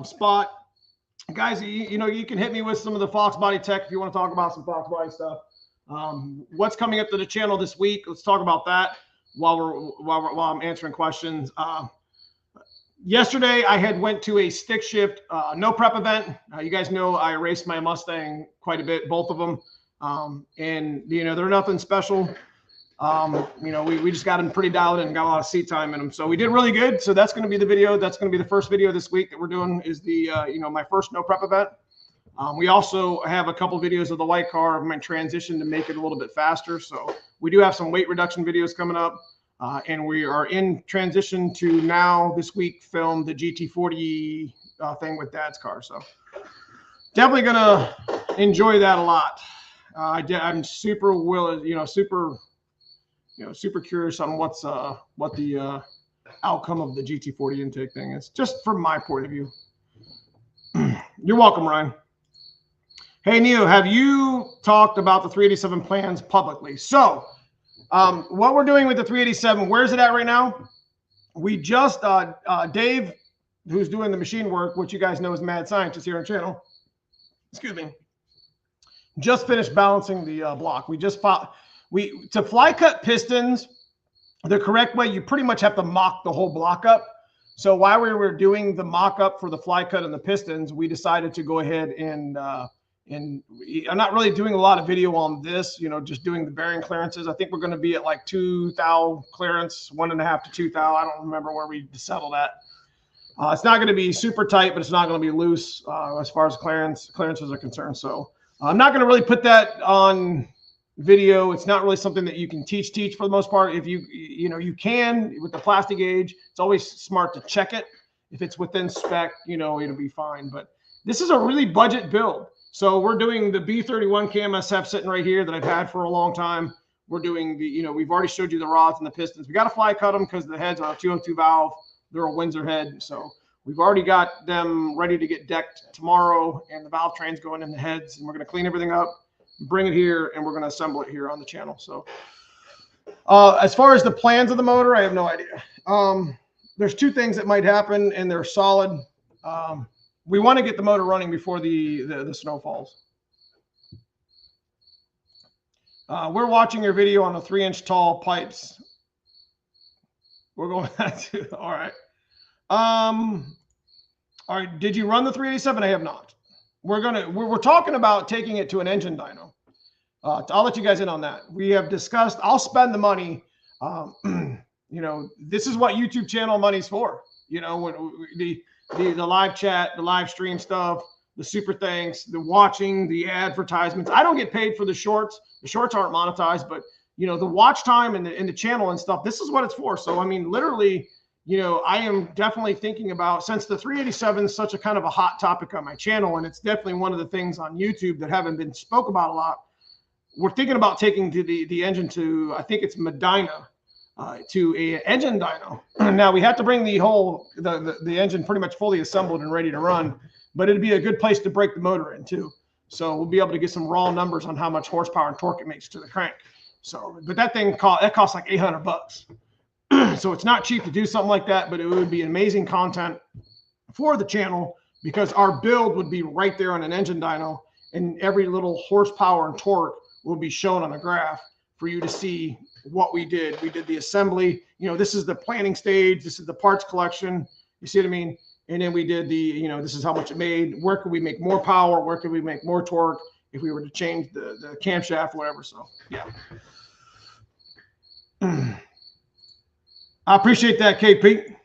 spot. Guys, you know, you can hit me with some of the Fox body tech if you want to talk about some Fox body stuff. What's coming up to the channel this week? Let's talk about that while I'm answering questions. Yesterday, I had went to a stick shift, no prep event. You guys know I raced my Mustang quite a bit, both of them. And, you know, they're nothing special. You know, we just got them pretty dialed in and got a lot of seat time in them. So we did really good. So that's going to be the video. That's going to be the first video this week that we're doing is the, you know, my first no prep event. We also have a couple videos of the white car of my transition to make it a little bit faster. So we do have some weight reduction videos coming up. And we are in transition to now this week film the GT40 thing with Dad's car. So definitely going to enjoy that a lot. I'm super super curious on what the outcome of the GT40 intake thing is, just from my point of view. You're welcome, Ryan. Hey, Neo, have you talked about the 387 plans publicly? So what we're doing with the 387, where's it at right now? We just, Dave, who's doing the machine work, which you guys know is Mad Scientist here on the channel, excuse me, just finished balancing the block. To fly cut pistons the correct way, you pretty much have to mock the whole block up. So while we were doing the mock up for the fly cut and the pistons, we decided to go ahead and I'm not really doing a lot of video on this, you know, just doing the bearing clearances. I think we're going to be at like 2 thou clearance, 1.5 to 2 thou. I don't remember where we settled at. It's not going to be super tight, but it's not going to be loose as far as clearances are concerned. So I'm not going to really put that on video. It's not really something that you can teach for the most part. If you can with the plastic gauge, it's always smart to check it. If it's within spec, you know, it'll be fine. But this is a really budget build. So we're doing the B31 KMSF sitting right here that I've had for a long time. We're doing the, you know, we've already showed you the rods and the pistons. We got to fly cut them because the heads are a 202 valve. They're a Windsor head. So we've already got them ready to get decked tomorrow, and the valve train's going in the heads, and we're going to clean everything up, bring it here, and we're going to assemble it here on the channel. So as far as the plans of the motor, I have no idea. There's two things that might happen, and they're solid. We want to get the motor running before the snow falls. We're watching your video on the 3-inch tall pipes. We're going back to, all right. All right. Did you run the 387? I have not. We're talking about taking it to an engine dyno. I'll let you guys in on that. We have discussed, I'll spend the money. You know, this is what YouTube channel money's for. You know, when the live chat, the live stream stuff, the super thanks, the watching, the advertisements. I don't get paid for the shorts. The shorts aren't monetized, but you know, the watch time and the channel and stuff, this is what it's for. So, I mean, literally, you know, I am definitely thinking about, since the 387 is such a kind of a hot topic on my channel, and it's definitely one of the things on YouTube that haven't been spoke about a lot. We're thinking about taking the engine to, I think it's Medina, to a engine dyno. Now we have to bring the engine pretty much fully assembled and ready to run, but it'd be a good place to break the motor in too. So we'll be able to get some raw numbers on how much horsepower and torque it makes to the crank. So, but that thing costs like $800. So it's not cheap to do something like that, but it would be amazing content for the channel because our build would be right there on an engine dyno, and every little horsepower and torque will be shown on a graph for you to see what we did. We did the assembly. You know, this is the planning stage. This is the parts collection. You see what I mean? And then we did the, you know, this is how much it made. Where could we make more power? Where could we make more torque if we were to change the camshaft, whatever. So, yeah. I appreciate that, KP.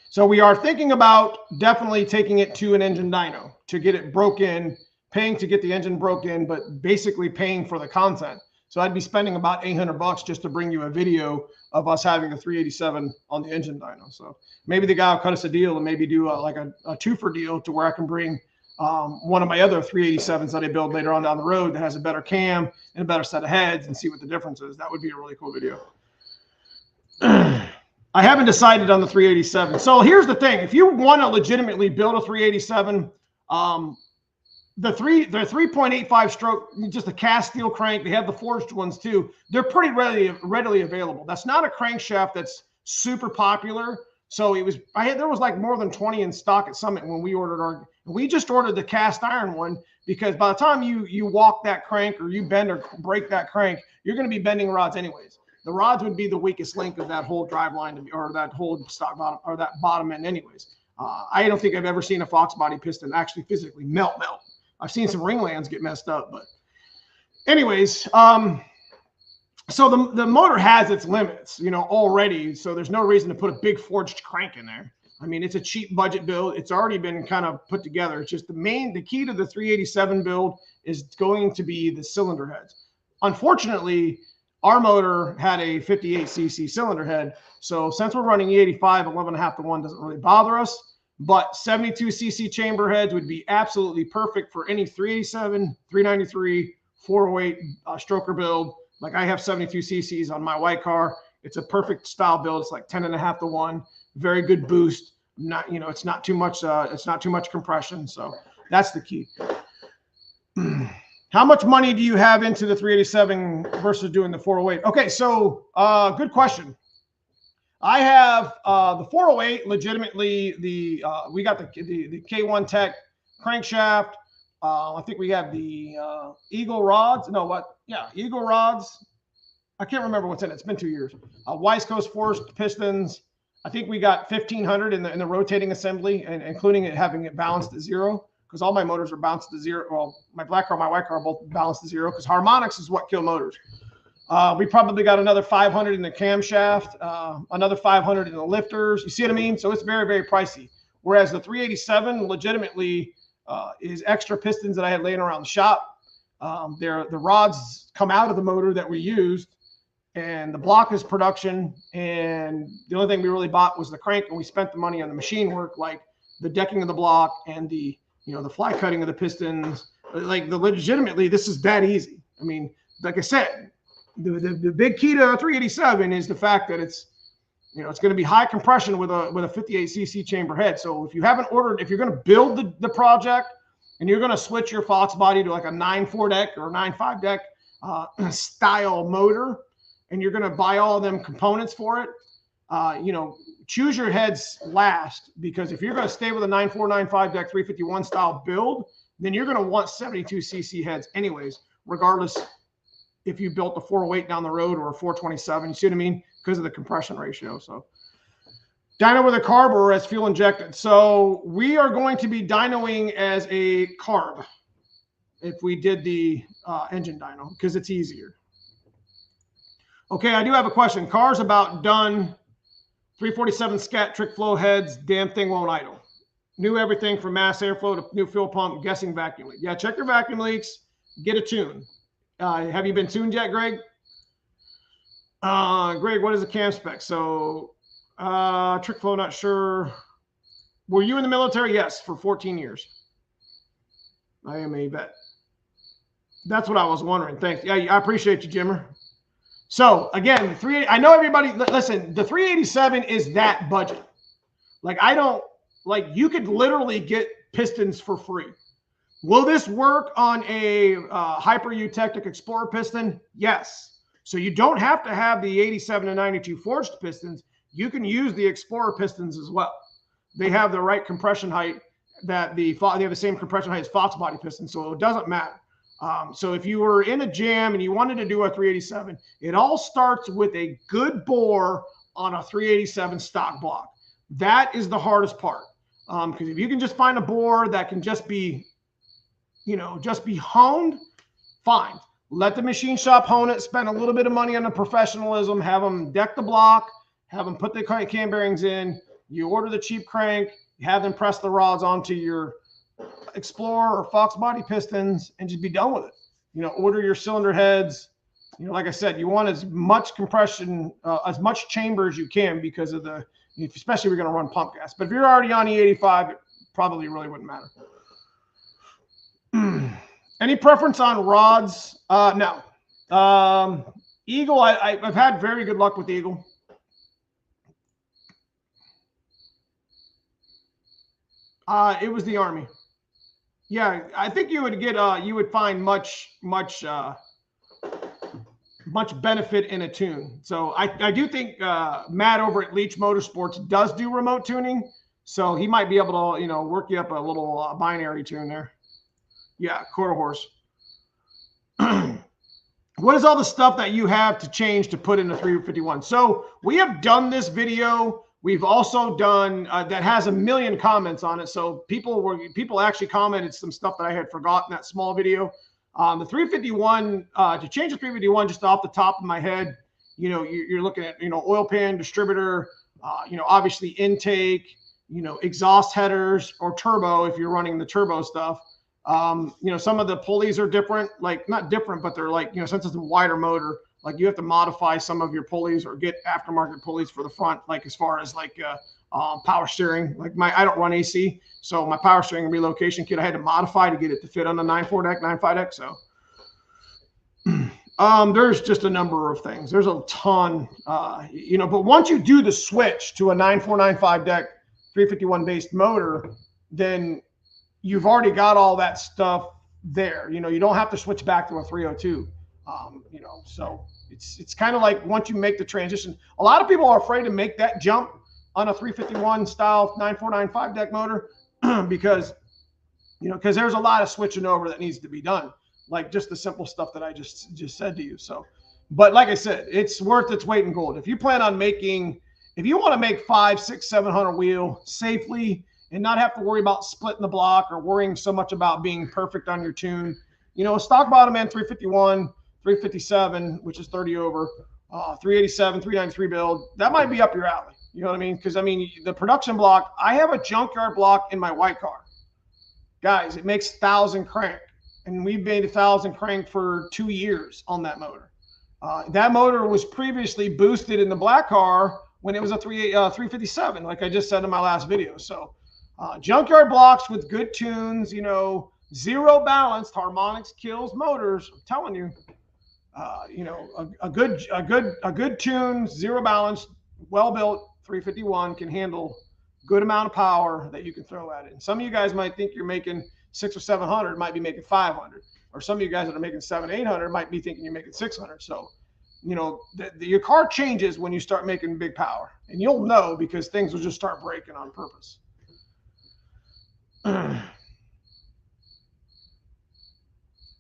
So we are thinking about definitely taking it to an engine dyno to get it broke in, paying to get the engine broke in, but basically paying for the content. So I'd be spending about $800 just to bring you a video of us having a 387 on the engine dyno. So maybe the guy will cut us a deal and maybe do like a two-for deal to where I can bring one of my other 387s that I build later on down the road that has a better cam and a better set of heads and see what the difference is. That would be a really cool video. I haven't decided on the 387. So here's the thing. If you want to legitimately build a 387, the 3.85 stroke, just a cast steel crank. They have the forged ones too. They're pretty readily available. That's not a crankshaft that's super popular. So there was like more than 20 in stock at Summit when we ordered we just ordered the cast iron one, because by the time you walk that crank or you bend or break that crank, you're going to be bending rods anyways. The rods would be the weakest link of that whole drive line or that whole stock bottom or that bottom end anyways. I don't think I've ever seen a Fox body piston actually physically melt. I've seen some ringlands get messed up, but anyways, so the motor has its limits, already. So there's no reason to put a big forged crank in there. I mean, it's a cheap budget build. It's already been kind of put together. It's just the key to the 387 build is going to be the cylinder heads. Unfortunately, our motor had a 58cc cylinder head. So since we're running E85, 11.5 to 1 doesn't really bother us. But 72cc chamber heads would be absolutely perfect for any 387, 393, 408 stroker build. Like I have 72ccs on my white car. It's a perfect style build. It's like 10.5 to 1. Very good boost. It's not too much. It's not too much compression. So that's the key. How much money do you have into the 387 versus doing the 408? Okay, so good question. I have the 408 legitimately. We got the K1 Tech crankshaft. I think we have the Eagle rods. No, what? Yeah, Eagle rods. I can't remember what's in it. It's been 2 years. Wise Coast forced pistons. I think we got 1500 in the rotating assembly, and including having it balanced at 0, because all my motors are balanced to 0. Well, my black car, my white car are both balanced to 0, because harmonics is what kill motors. We probably got another 500 in the camshaft, another 500 in the lifters. You see what I mean? So it's very, very pricey. Whereas the 387 legitimately is extra pistons that I had laying around the shop. The rods come out of the motor that we used, and the block is production. And the only thing we really bought was the crank, and we spent the money on the machine work, like the decking of the block and the fly cutting of the pistons. Like legitimately, this is that easy. I mean, like I said, the big key to a 387 is the fact that it's going to be high compression with a 58cc chamber head. So if you haven't ordered, if you're going to build the project and you're going to switch your Fox body to like a 9.4 deck or 9.5 deck style motor, and you're going to buy all of them components for it, choose your heads last, because if you're going to stay with a 9.4, 9.5 deck 351 style build, then you're going to want 72cc heads anyways, regardless if you built a 408 down the road or a 427. You see what I mean? Because of the compression ratio. So dyno with a carb or as fuel injected. So we are going to be dynoing as a carb if we did the engine dyno, because it's easier. Okay, I do have a question. Car's about done. 347 scat trick flow heads. Damn thing won't idle. New everything from mass airflow to new fuel pump. Guessing vacuum leak. Yeah, check your vacuum leaks. Get a tune. Have you been tuned yet, Greg? Greg, what is the cam spec? So trick flow, not sure. Were you in the military? Yes, for 14 years. I am a vet. That's what I was wondering. Thanks. Yeah, I appreciate you, Jimmer. So again, I know everybody, listen, the 387 is that budget. You could literally get pistons for free. Will this work on a Hyper U Technic Explorer piston? Yes. So you don't have to have the 87 and 92 forged pistons. You can use the Explorer pistons as well. They have the right compression height they have the same compression height as Fox body pistons, so it doesn't matter. So if you were in a jam and you wanted to do a 387, it all starts with a good bore on a 387 stock block. That is the hardest part. Because if you can just find a bore that can just be honed, fine. Let the machine shop hone it, spend a little bit of money on the professionalism, have them deck the block, have them put the cam bearings in, you order the cheap crank, you have them press the rods onto your Explorer or Fox body pistons and just be done with it. Order your cylinder heads, You know, like I said, you want as much compression, as much chamber as you can because of the, especially if you're going to run pump gas. But if you're already on E85, it probably really wouldn't matter. Any preference on rods? No. Eagle, I've had very good luck with Eagle. It was the Army. Yeah, I think you would get you would find much benefit in a tune. So I do think Matt over at Leach Motorsports does do remote tuning, so he might be able to, you know, work you up a little binary tune there. Yeah, quarter horse. What is all the stuff that you have to change to put in the 351? So we have done this video. We've also done that has 1 million comments on it. So people actually commented some stuff that I had forgotten, that small video. The 351, to change the 351 just off the top of my head, you know, you're looking at, you know, oil pan, distributor, you know, obviously intake, you know, exhaust headers or turbo if you're running the turbo stuff. You know, some of the pulleys are different, like not different, but they're like, you know, since it's a wider motor, like you have to modify some of your pulleys or get aftermarket pulleys for the front, like as far as like power steering. Like I don't run AC, so my power steering relocation kit I had to modify to get it to fit on the 9.4 deck, 9.5 deck. So there's just a number of things. There's a ton, you know, but once you do the switch to a 9.495 deck 351 based motor, then you've already got all that stuff there. You know, you don't have to switch back to a 302. You know, so it's kind of like once you make the transition, a lot of people are afraid to make that jump on a 351 style 9495 deck motor because, you know, because there's a lot of switching over that needs to be done, like just the simple stuff that I just said to you. So, but like I said, it's worth its weight in gold. If you plan on making, if you want to make 500, 600, 700 wheel safely and not have to worry about splitting the block or worrying so much about being perfect on your tune, you know, a stock bottom end 351, 357, which is 30 over, 387, 393 build, that might be up your alley. You know what I mean? Because, I mean, the production block, I have a junkyard block in my white car. Guys, it makes 1,000 crank. And we've made 1,000 crank for 2 years on that motor. That motor was previously boosted in the black car when it was a 357, like I just said in my last video. So junkyard blocks with good tunes, you know, zero balanced harmonics kills motors. I'm telling you. You know, a good tune, zero balance, well built 351 can handle good amount of power that you can throw at it. And some of you guys might think you're making 600 or 700, might be making 500, or some of you guys that are making 700, 800 might be thinking you're making 600. So, you know, your car changes when you start making big power, and you'll know because things will just start breaking on purpose.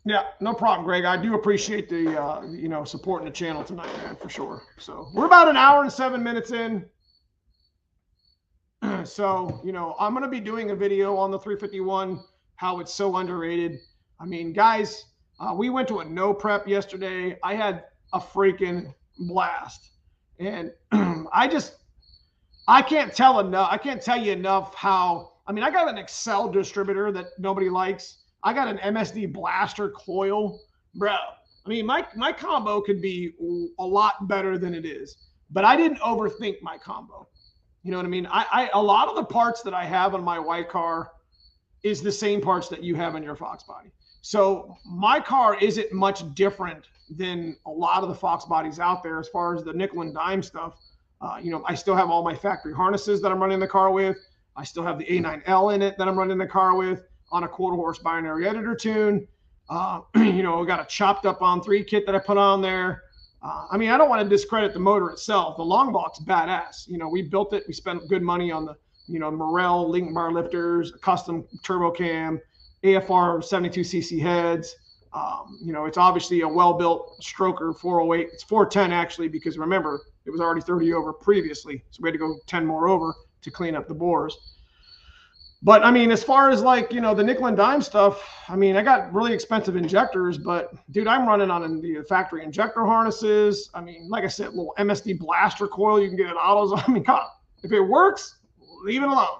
Yeah, no problem, Greg. I do appreciate the, you know, supporting the channel tonight, man, for sure. So we're about 1 hour and 7 minutes in. So, you know, I'm going to be doing a video on the 351, how it's so underrated. I mean, guys, we went to a no prep yesterday. I had a freaking blast. And I can't tell enough. I can't tell you enough how, I mean, I got an Excel distributor that nobody likes. I got an MSD blaster coil, bro. I mean, my combo could be a lot better than it is, but I didn't overthink my combo. You know what I mean? A lot of the parts that I have on my white car is the same parts that you have in your Fox body. So my car isn't much different than a lot of the Fox bodies out there as far as the nickel and dime stuff. You know, I still have all my factory harnesses that I'm running the car with. I still have the A9L in it that I'm running the car with on a quarter horse binary editor tune. You know, I got a chopped up on 3 kit that I put on there. I mean, I don't want to discredit the motor itself. The long block's badass. You know, we built it. We spent good money on the, you know, Morel link bar lifters, custom turbo cam, AFR 72cc heads. You know, it's obviously a well-built stroker 408. It's 410 actually, because remember, it was already 30 over previously. So we had to go 10 more over to clean up the bores. But I mean, as far as like, you know, the nickel and dime stuff, I mean, I got really expensive injectors, but dude, I'm running on the factory injector harnesses. I mean, like I said, little MSD blaster coil you can get at autos. I mean, God, if it works, leave it alone.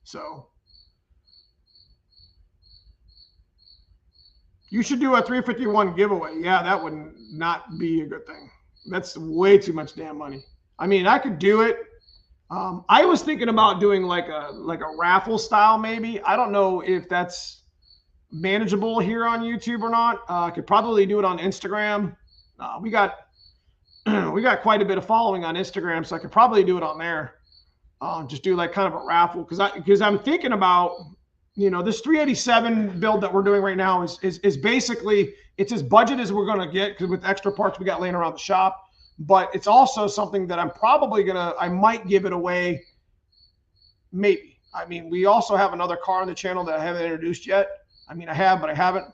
So, You should do a 351 giveaway. Yeah, that would not be a good thing. That's way too much damn money. I mean, I could do it. I was thinking about doing like a raffle style maybe. I don't know if that's manageable here on YouTube or not. I could probably do it on Instagram. We got quite a bit of following on Instagram, so I could probably do it on there. Just do like kind of a raffle because I'm thinking about, you know, this 387 build that we're doing right now is basically, it's as budget as we're going to get because with extra parts we got laying around the shop. But it's also something that I might give it away. Maybe. I mean, we also have another car on the channel that I haven't introduced yet. I mean, I have, but I haven't.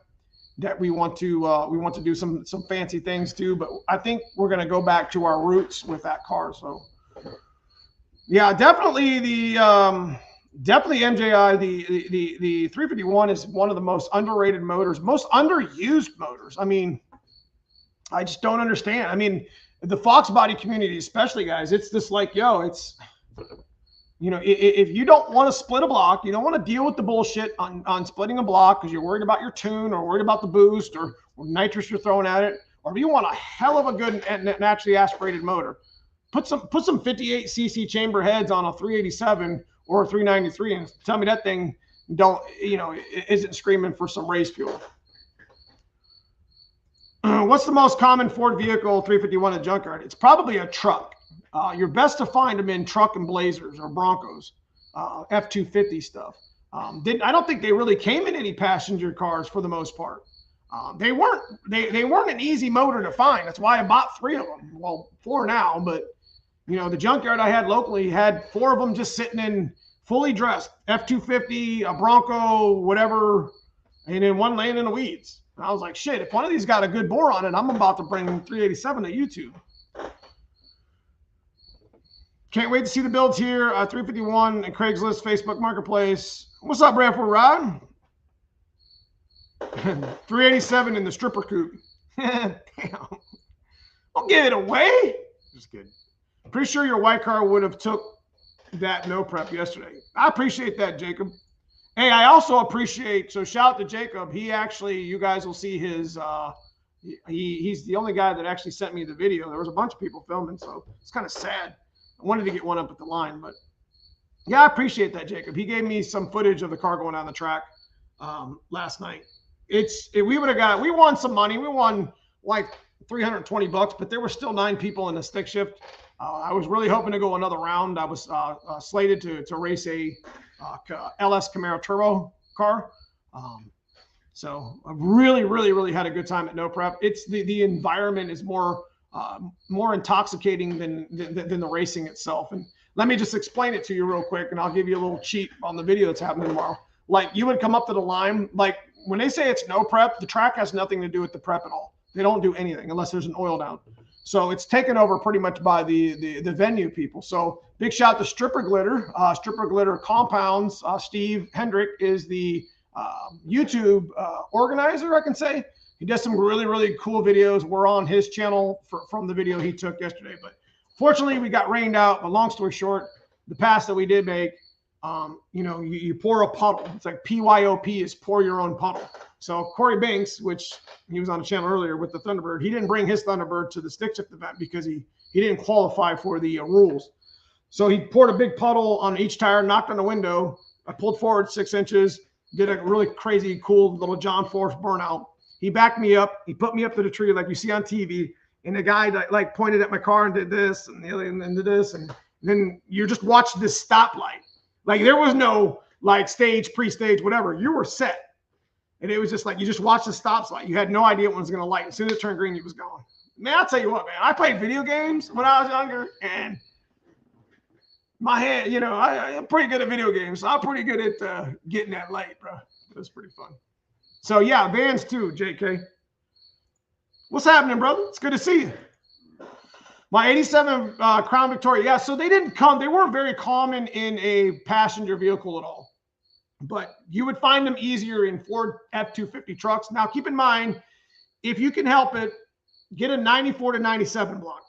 That we want to do some fancy things too. But I think we're going to go back to our roots with that car. So yeah, definitely definitely MJI, the 351 is one of the most underrated motors, most underused motors. I mean, I just don't understand. I mean, the Fox body community, especially, guys, it's just like, yo, it's, you know, if you don't want to split a block, you don't want to deal with the bullshit on splitting a block because you're worried about your tune or worried about the boost or nitrous you're throwing at it, or if you want a hell of a good and naturally aspirated motor, put some 58cc chamber heads on a 387 or a 393 and tell me that thing isn't screaming for some race fuel. What's the most common Ford vehicle 351 at junkyard? It's probably a truck. You're best to find them in truck and Blazers or Broncos, F-250 stuff. I don't think they really came in any passenger cars for the most part. They weren't an easy motor to find. That's why I bought 3 of them. Well, 4 now, but you know, the junkyard I had locally had 4 of them just sitting in fully dressed F-250, a Bronco, whatever, and then 1 laying in the weeds. And I was like, shit, if one of these got a good bore on it, I'm about to bring 387 to YouTube. Can't wait to see the builds here. 351 and Craigslist, Facebook Marketplace. What's up, Bradford Rod? 387 in the stripper coupe. Damn. Don't give it away. Just kidding. Pretty sure your white car would have took that no prep yesterday. I appreciate that, Jacob. Hey, I also appreciate, so shout out to Jacob. He actually, you guys will see his, he's the only guy that actually sent me the video. There was a bunch of people filming, so it's kind of sad. I wanted to get one up at the line, but yeah, I appreciate that, Jacob. He gave me some footage of the car going down the track last night. We won some money. We won like $320, but there were still 9 people in the stick shift. I was really hoping to go another round. I was slated to race a LS Camaro Turbo car. So I really had a good time at No Prep. It's the environment is more intoxicating than the racing itself. And let me just explain it to you real quick, and I'll give you a little cheat on the video that's happening tomorrow. Like, you would come up to the line, like when they say it's no prep, the track has nothing to do with the prep at all. They don't do anything unless there's an oil down. So it's taken over pretty much by the venue people. So big shout out to Stripper Glitter Compounds. Steve Hendrick is the YouTube organizer, I can say. He does some really cool videos. We're on his channel from the video he took yesterday. But fortunately, we got rained out. But long story short, the pass that we did make, you pour a puddle. It's like PYOP is pour your own puddle. So Corey Banks, which he was on the channel earlier with the Thunderbird, he didn't bring his Thunderbird to the stick shift event because he didn't qualify for the rules. So he poured a big puddle on each tire, knocked on the window. I pulled forward 6 inches, did a really crazy, cool little John Force burnout. He backed me up. He put me up to the tree like you see on TV. And the guy that like pointed at my car and did this and the other and did this. And then you just watched this stoplight. Like there was no like stage, pre-stage, whatever. You were set. And it was just like, you just watched the stop sign. You had no idea when it was going to light. As soon as it turned green, it was gone. Man, I'll tell you what, man, I played video games when I was younger, and my head, I'm pretty good at video games. So I'm pretty good at getting that light, bro. It was pretty fun. So yeah, Vans too, JK. What's happening, brother? It's good to see you. My 87 Crown Victoria. Yeah, so they weren't very common in a passenger vehicle at all. But you would find them easier in Ford F-250 trucks. Now, keep in mind, if you can help it, get a 94 to 97 block.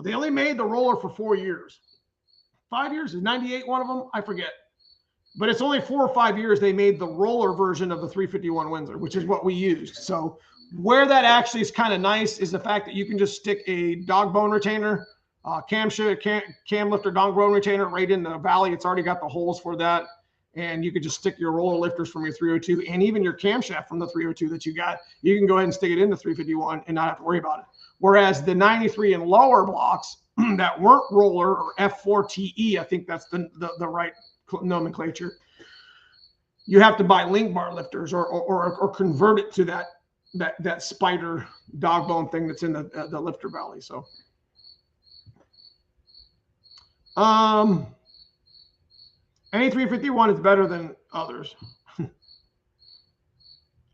They only made the roller for 4 years. 5 years? Is 98 one of them? I forget. but it's only 4 or 5 years they made the roller version of the 351 Windsor, which is what we used. So where that actually is kind of nice is the fact that you can just stick a dog bone retainer, cam lifter dog bone retainer right in the valley. It's already got the holes for that. And you could just stick your roller lifters from your 302 and even your camshaft from the 302 that you got. You can go ahead and stick it in the 351 and not have to worry about it. Whereas the 93 and lower blocks that weren't roller or F4TE, I think that's the right nomenclature, you have to buy link bar lifters or convert it to that spider dog bone thing that's in the lifter valley. So any 351 is better than others.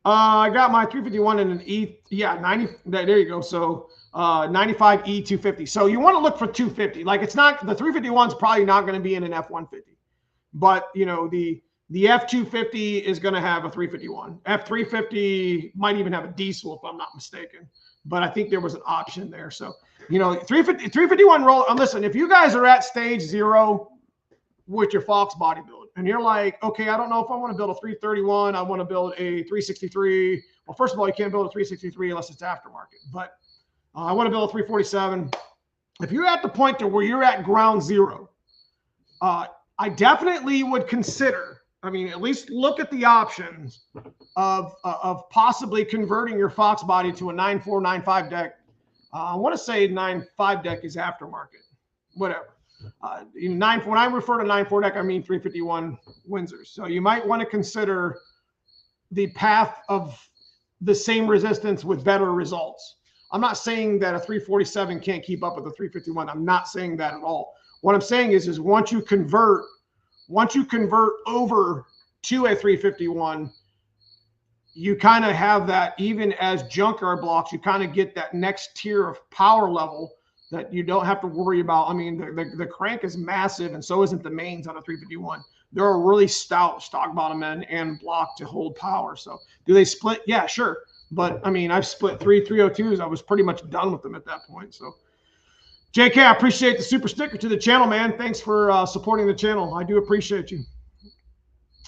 I got my 351 in an E, 90. There you go. So 95 E250. So you want to look for 250. Like it's not, the 351 is probably not going to be in an F150, but you know the F250 is going to have a 351. F350 might even have a diesel if I'm not mistaken, but I think there was an option there. So you know 351 roll. Listen, if you guys are at stage 0 with your Fox body build and you're like, okay, I don't know if I want to build a 331, I want to build a 363. Well, first of all, you can't build a 363 unless it's aftermarket, but I want to build a 347. If you're at the point to where you're at ground zero, I definitely would consider, I mean, at least look at the options of possibly converting your Fox body to a 9.4, 9.5 deck. I want to say 9.5 deck is aftermarket, whatever. When I refer to 9.4 deck, I mean 351 Windsors. So you might want to consider the path of the same resistance with better results. I'm not saying that a 347 can't keep up with a 351. I'm not saying that at all. What I'm saying is once you convert over to a 351, you kind of have that, even as junkyard blocks, you kind of get that next tier of power level that you don't have to worry about. I mean, the crank is massive, and so isn't the mains on a 351. They're a really stout stock bottom end and block to hold power. So do they split? Yeah, sure. But I mean, I've split 3 302s. I was pretty much done with them at that point. So JK, I appreciate the super sticker to the channel, man. Thanks for supporting the channel. I do appreciate you.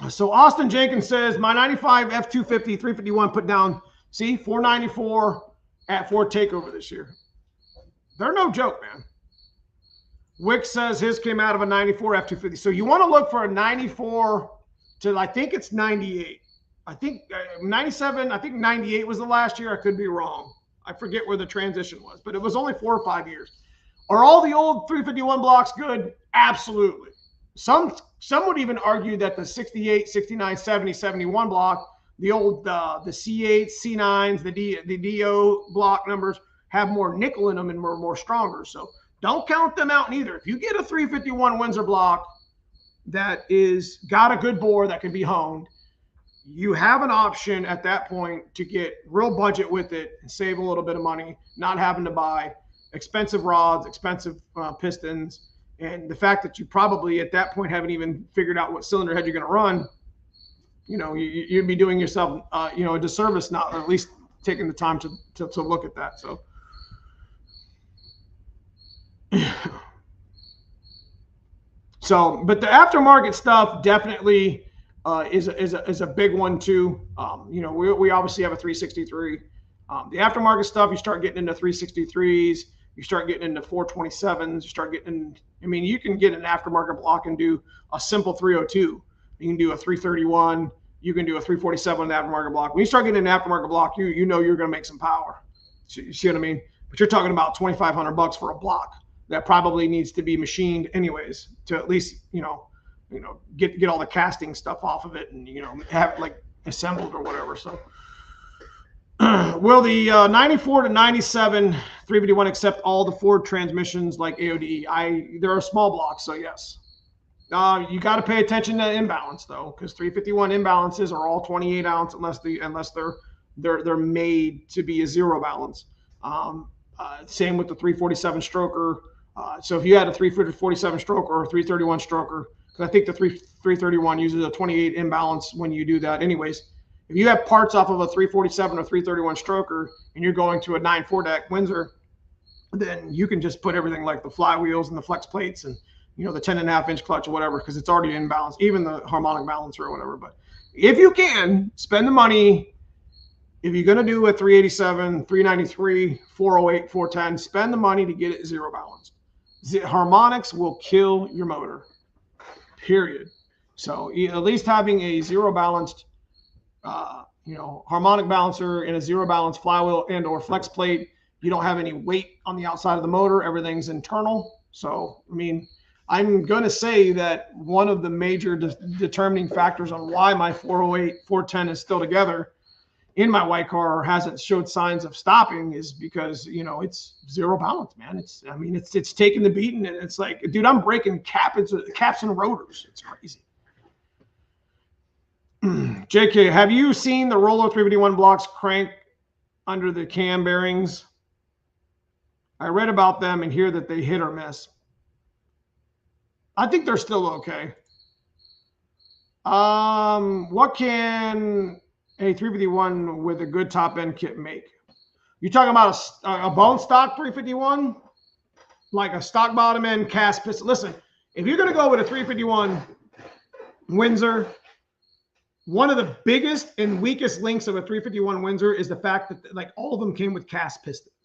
So Austin Jenkins says, my 95 F250 351 put down, see, 494 at Ford Takeover this year. They're no joke, man. Wick says his came out of a 94 F250. So you want to look for a 94 to, I think it's 98. I think 97, I think 98 was the last year. I could be wrong. I forget where the transition was, but it was only 4 or 5 years. Are all the old 351 blocks good? Absolutely. Some would even argue that the 68, 69, 70, 71 block, the old the C8s, C9s, the DO block numbers have more nickel in them and more stronger. So don't count them out neither. If you get a 351 Windsor block that is got a good bore that can be honed, you have an option at that point to get real budget with it and save a little bit of money, not having to buy expensive rods, expensive pistons. And the fact that you probably at that point haven't even figured out what cylinder head you're going to run, you know, you'd be doing yourself, you know, a disservice, not at least taking the time to look at that. So, but the aftermarket stuff definitely is a big one too. You know, we obviously have a 363. The aftermarket stuff, you start getting into 363s. You start getting into 427s. You start getting, I mean, you can get an aftermarket block and do a simple 302. You can do a 331. You can do a 347 with an aftermarket block. When you start getting an aftermarket block, you know you're going to make some power. You see what I mean? But you're talking about $2,500 for a block that probably needs to be machined anyways to at least, you know, get all the casting stuff off of it and, you know, have it like assembled or whatever. So. Will the 94 to 97 351 accept all the Ford transmissions like AODE? There are small blocks, so yes. You got to pay attention to imbalance though, because 351 imbalances are all 28 ounce unless they're made to be a zero balance. Same with the 347 stroker. So if you had a 347 stroker or a 331 stroker, because I think the 331 uses a 28 imbalance when you do that anyways. If you have parts off of a 347 or 331 stroker and you're going to a 9.4 deck Windsor, then you can just put everything like the flywheels and the flex plates and you know, the 10.5-inch clutch or whatever, because it's already in balance, even the harmonic balancer or whatever. But if you can, spend the money. If you're going to do a 387, 393, 408, 410, spend the money to get it zero balanced. Harmonics will kill your motor, period. So at least having a zero balanced, you know, harmonic balancer and a zero balanced flywheel and or flex plate, you don't have any weight on the outside of the motor. Everything's internal. So, I mean, I'm going to say that one of the major determining factors on why my 408, 410 is still together in my white car hasn't showed signs of stopping is because, you know, it's zero balance, man. It's, I mean, it's taking the beating, and it's like, dude, I'm breaking caps and rotors. It's crazy. JK, have you seen the roller 351 blocks crank under the cam bearings? I read about them and hear that they hit or miss. I think they're still okay. What can a 351 with a good top end kit make? You talking about a bone stock 351, like a stock bottom end cast piston? Listen, if you're going to go with a 351 Windsor, one of the biggest and weakest links of a 351 Windsor is the fact that like all of them came with cast pistons.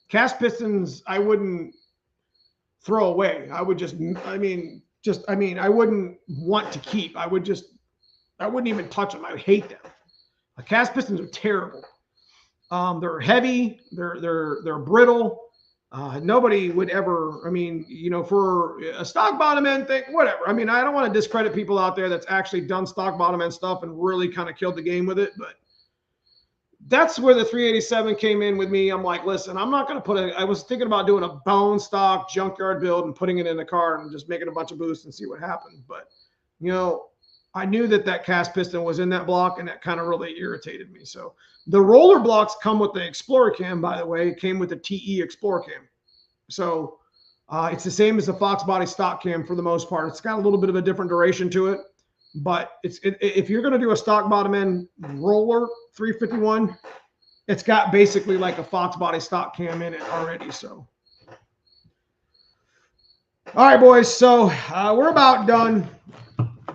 Cast pistons, I wouldn't throw away. I would just, I wouldn't want to keep. I wouldn't even touch them. I would hate them. Cast pistons are terrible. They're heavy. They're brittle. Nobody would ever, I mean, you know, for a stock bottom end thing, whatever. I mean, I don't want to discredit people out there that's actually done stock bottom end stuff and really kind of killed the game with it. But that's where the 387 came in with me. I'm like, listen, I'm not going to I was thinking about doing a bone stock junkyard build and putting it in the car and just making a bunch of boosts and see what happened. But, you know, I knew that cast piston was in that block, and that kind of really irritated me. So the roller blocks come with the Explorer cam, by the way. It came with the TE Explorer cam. So it's the same as the Foxbody stock cam for the most part. It's got a little bit of a different duration to it. But if you're going to do a stock bottom end roller 351, it's got basically like a Foxbody stock cam in it already. So, all right, boys. So we're about done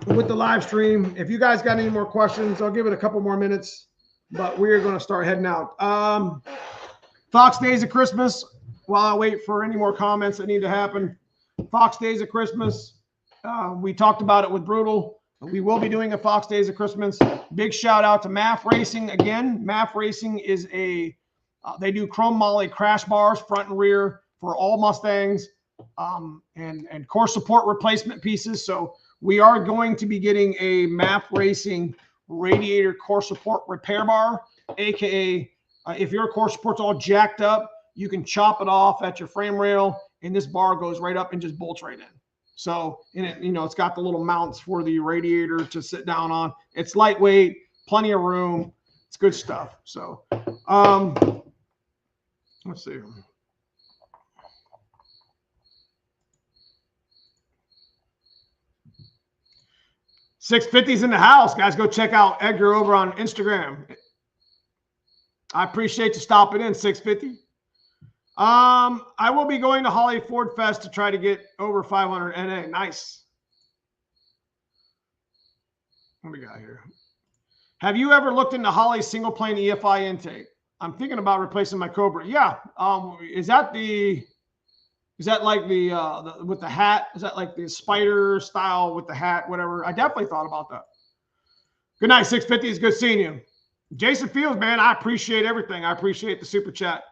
with the live stream. If you guys got any more questions, I'll give it a couple more minutes, but we're going to start heading out. Fox Days of Christmas. While I wait for any more comments that need to happen, Fox Days of Christmas. We talked about it with Brutal. We will be doing a Fox Days of Christmas. Big shout out to MAF Racing again. MAF Racing is they do chrome moly crash bars, front and rear, for all Mustangs, and core support replacement pieces. So we are going to be getting a MAF Racing radiator core support repair bar, aka if your core support's all jacked up, you can chop it off at your frame rail, and this bar goes right up and just bolts right in. So, you know, it's got the little mounts for the radiator to sit down on. It's lightweight, plenty of room. It's good stuff. So, let's see. $650's in the house, guys. Go check out Edgar over on Instagram. I appreciate you stopping in, 650. I will be going to Holly Ford Fest to try to get over 500 NA. Nice. What we got here? Have you ever looked into Holly's single plane EFI intake? I'm thinking about replacing my Cobra. Yeah. Is that like the with the hat? Is that like the spider style with the hat, whatever? I definitely thought about that. Good night, 650. It's good seeing you. Jason Fields, man, I appreciate everything. I appreciate the super chat.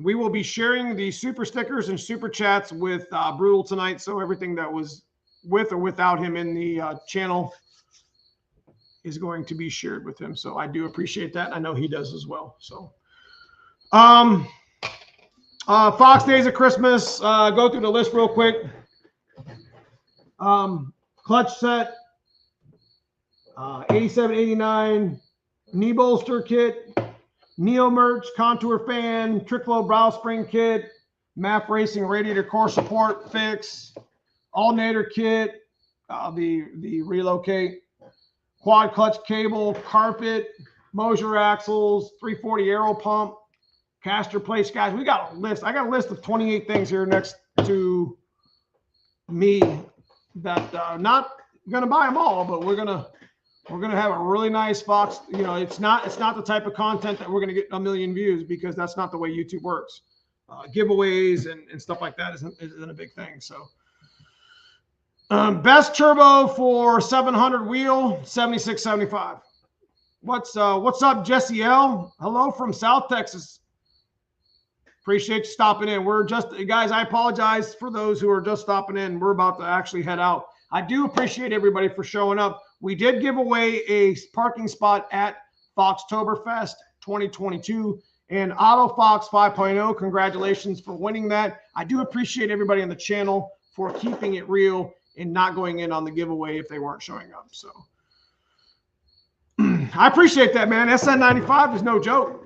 We will be sharing the super stickers and super chats with Brutal tonight. So everything that was with or without him in the channel is going to be shared with him. So I do appreciate that. I know he does as well. So Fox Days of Christmas. Go through the list real quick. Clutch set, 87, 89, knee bolster kit, Neo merch, contour fan, Tricklow brow spring kit, MAF Racing radiator core support fix, alternator kit, the relocate, quad clutch cable, carpet, Mosier axles, 340 aero pump, caster plates. Guys, we got a list. I got a list of 28 things here next to me that not going to buy them all, but we're gonna have a really nice Fox. You know, it's not the type of content that we're going to get 1 million views, because that's not the way YouTube works. Giveaways and stuff like that isn't a big thing. So best turbo for 700 wheel, 7675. What's up, Jesse L? Hello from South Texas. Appreciate you stopping in. We're just, guys, I apologize for those who are just stopping in. We're about to actually head out. I do appreciate everybody for showing up. We did give away a parking spot at Foxtoberfest 2022 and Auto Fox 5.0. Congratulations for winning that. I do appreciate everybody on the channel for keeping it real and not going in on the giveaway if they weren't showing up. So I appreciate that, man. SN95 is no joke.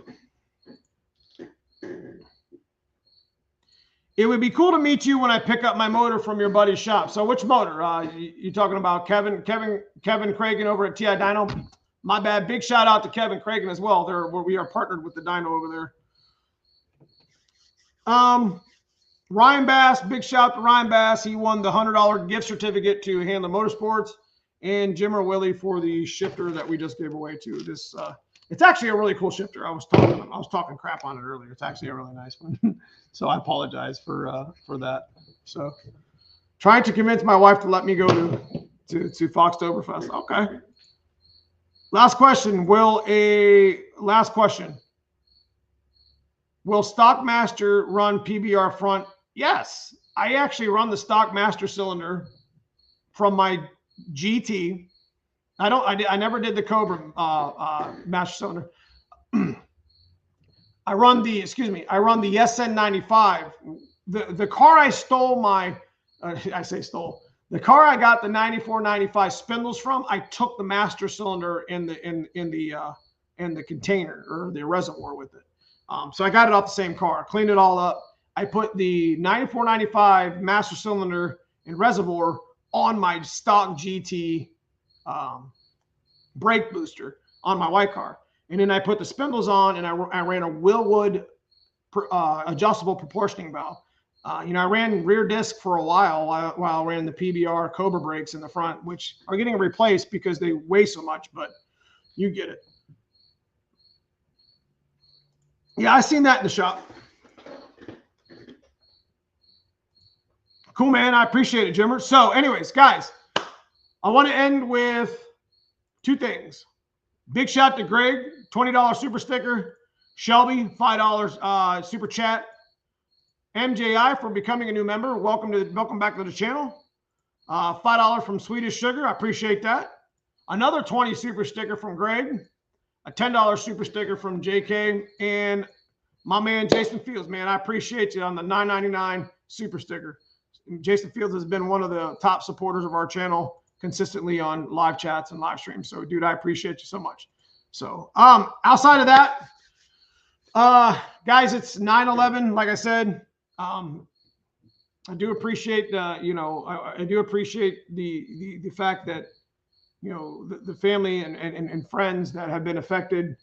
It would be cool to meet you when I pick up my motor from your buddy's shop. So which motor? You talking about Kevin Cragen over at TI Dyno? My bad. Big shout out to Kevin Cragen as well. We are partnered with the dyno over there. Ryan Bass, big shout out to Ryan Bass. He won the $100 gift certificate to Hanlon Motorsports, and Jim or Willie for the shifter that we just gave away to this. It's actually a really cool shifter. I was talking crap on it earlier. It's actually a really nice one. So I apologize for that. So trying to convince my wife to let me go to Foxtoberfest. Okay. Last question. Will Stockmaster run PBR front? Yes. I actually run the Stockmaster cylinder from my GT. I never did the Cobra master cylinder. I run the SN95. The car I stole the car I got the 94-95 spindles from, I took the master cylinder in the container or the reservoir with it. So I got it off the same car, cleaned it all up. I put the 94-95 master cylinder and reservoir on my stock GT brake booster on my white car. And then I put the spindles on, and I ran a Willwood adjustable proportioning valve. I ran rear disc for a while I ran the PBR Cobra brakes in the front, which are getting replaced because they weigh so much, but you get it. Yeah, I seen that in the shop. Cool, man. I appreciate it, Jimmer. So anyways, guys, I want to end with two things. Big shout to Greg, $20 super sticker. Shelby, $5 super chat. MJI for becoming a new member. Welcome back to the channel. $5 from Swedish Sugar. I appreciate that. Another 20 super sticker from Greg. A $10 super sticker from JK. And my man Jason Fields, man, I appreciate you on the $9.99 super sticker. Jason Fields has been one of the top supporters of our channel consistently on live chats and live streams. So, dude, I appreciate you so much. So, outside of that, guys, it's 9/11. Like I said, I do appreciate, I do appreciate the fact that, the family and friends that have been affected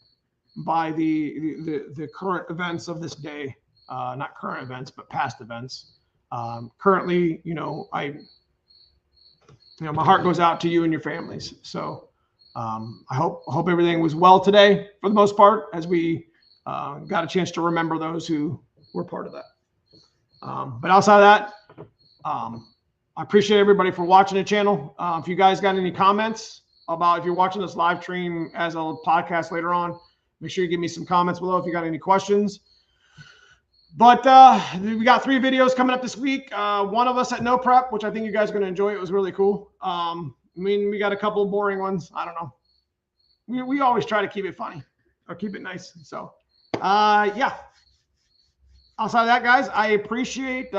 by the current events of this day, not current events, but past events. Currently, my heart goes out to you and your families. So I hope everything was well today for the most part, as we got a chance to remember those who were part of that. But outside of that, I appreciate everybody for watching the channel. If you guys got any comments about, if you're watching this live stream as a podcast later on, make sure you give me some comments below if you got any questions. But we got 3 videos coming up this week. One of us at No Prep, which I think you guys are going to enjoy. It was really cool. We got a couple of boring ones. I don't know. We always try to keep it funny or keep it nice. So, yeah. Outside of that, guys, I appreciate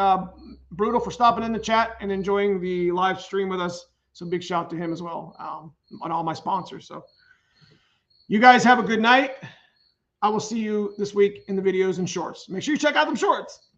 Brutal for stopping in the chat and enjoying the live stream with us. So big shout out to him as well, on all my sponsors. So you guys have a good night. I will see you this week in the videos and shorts. Make sure you check out them shorts.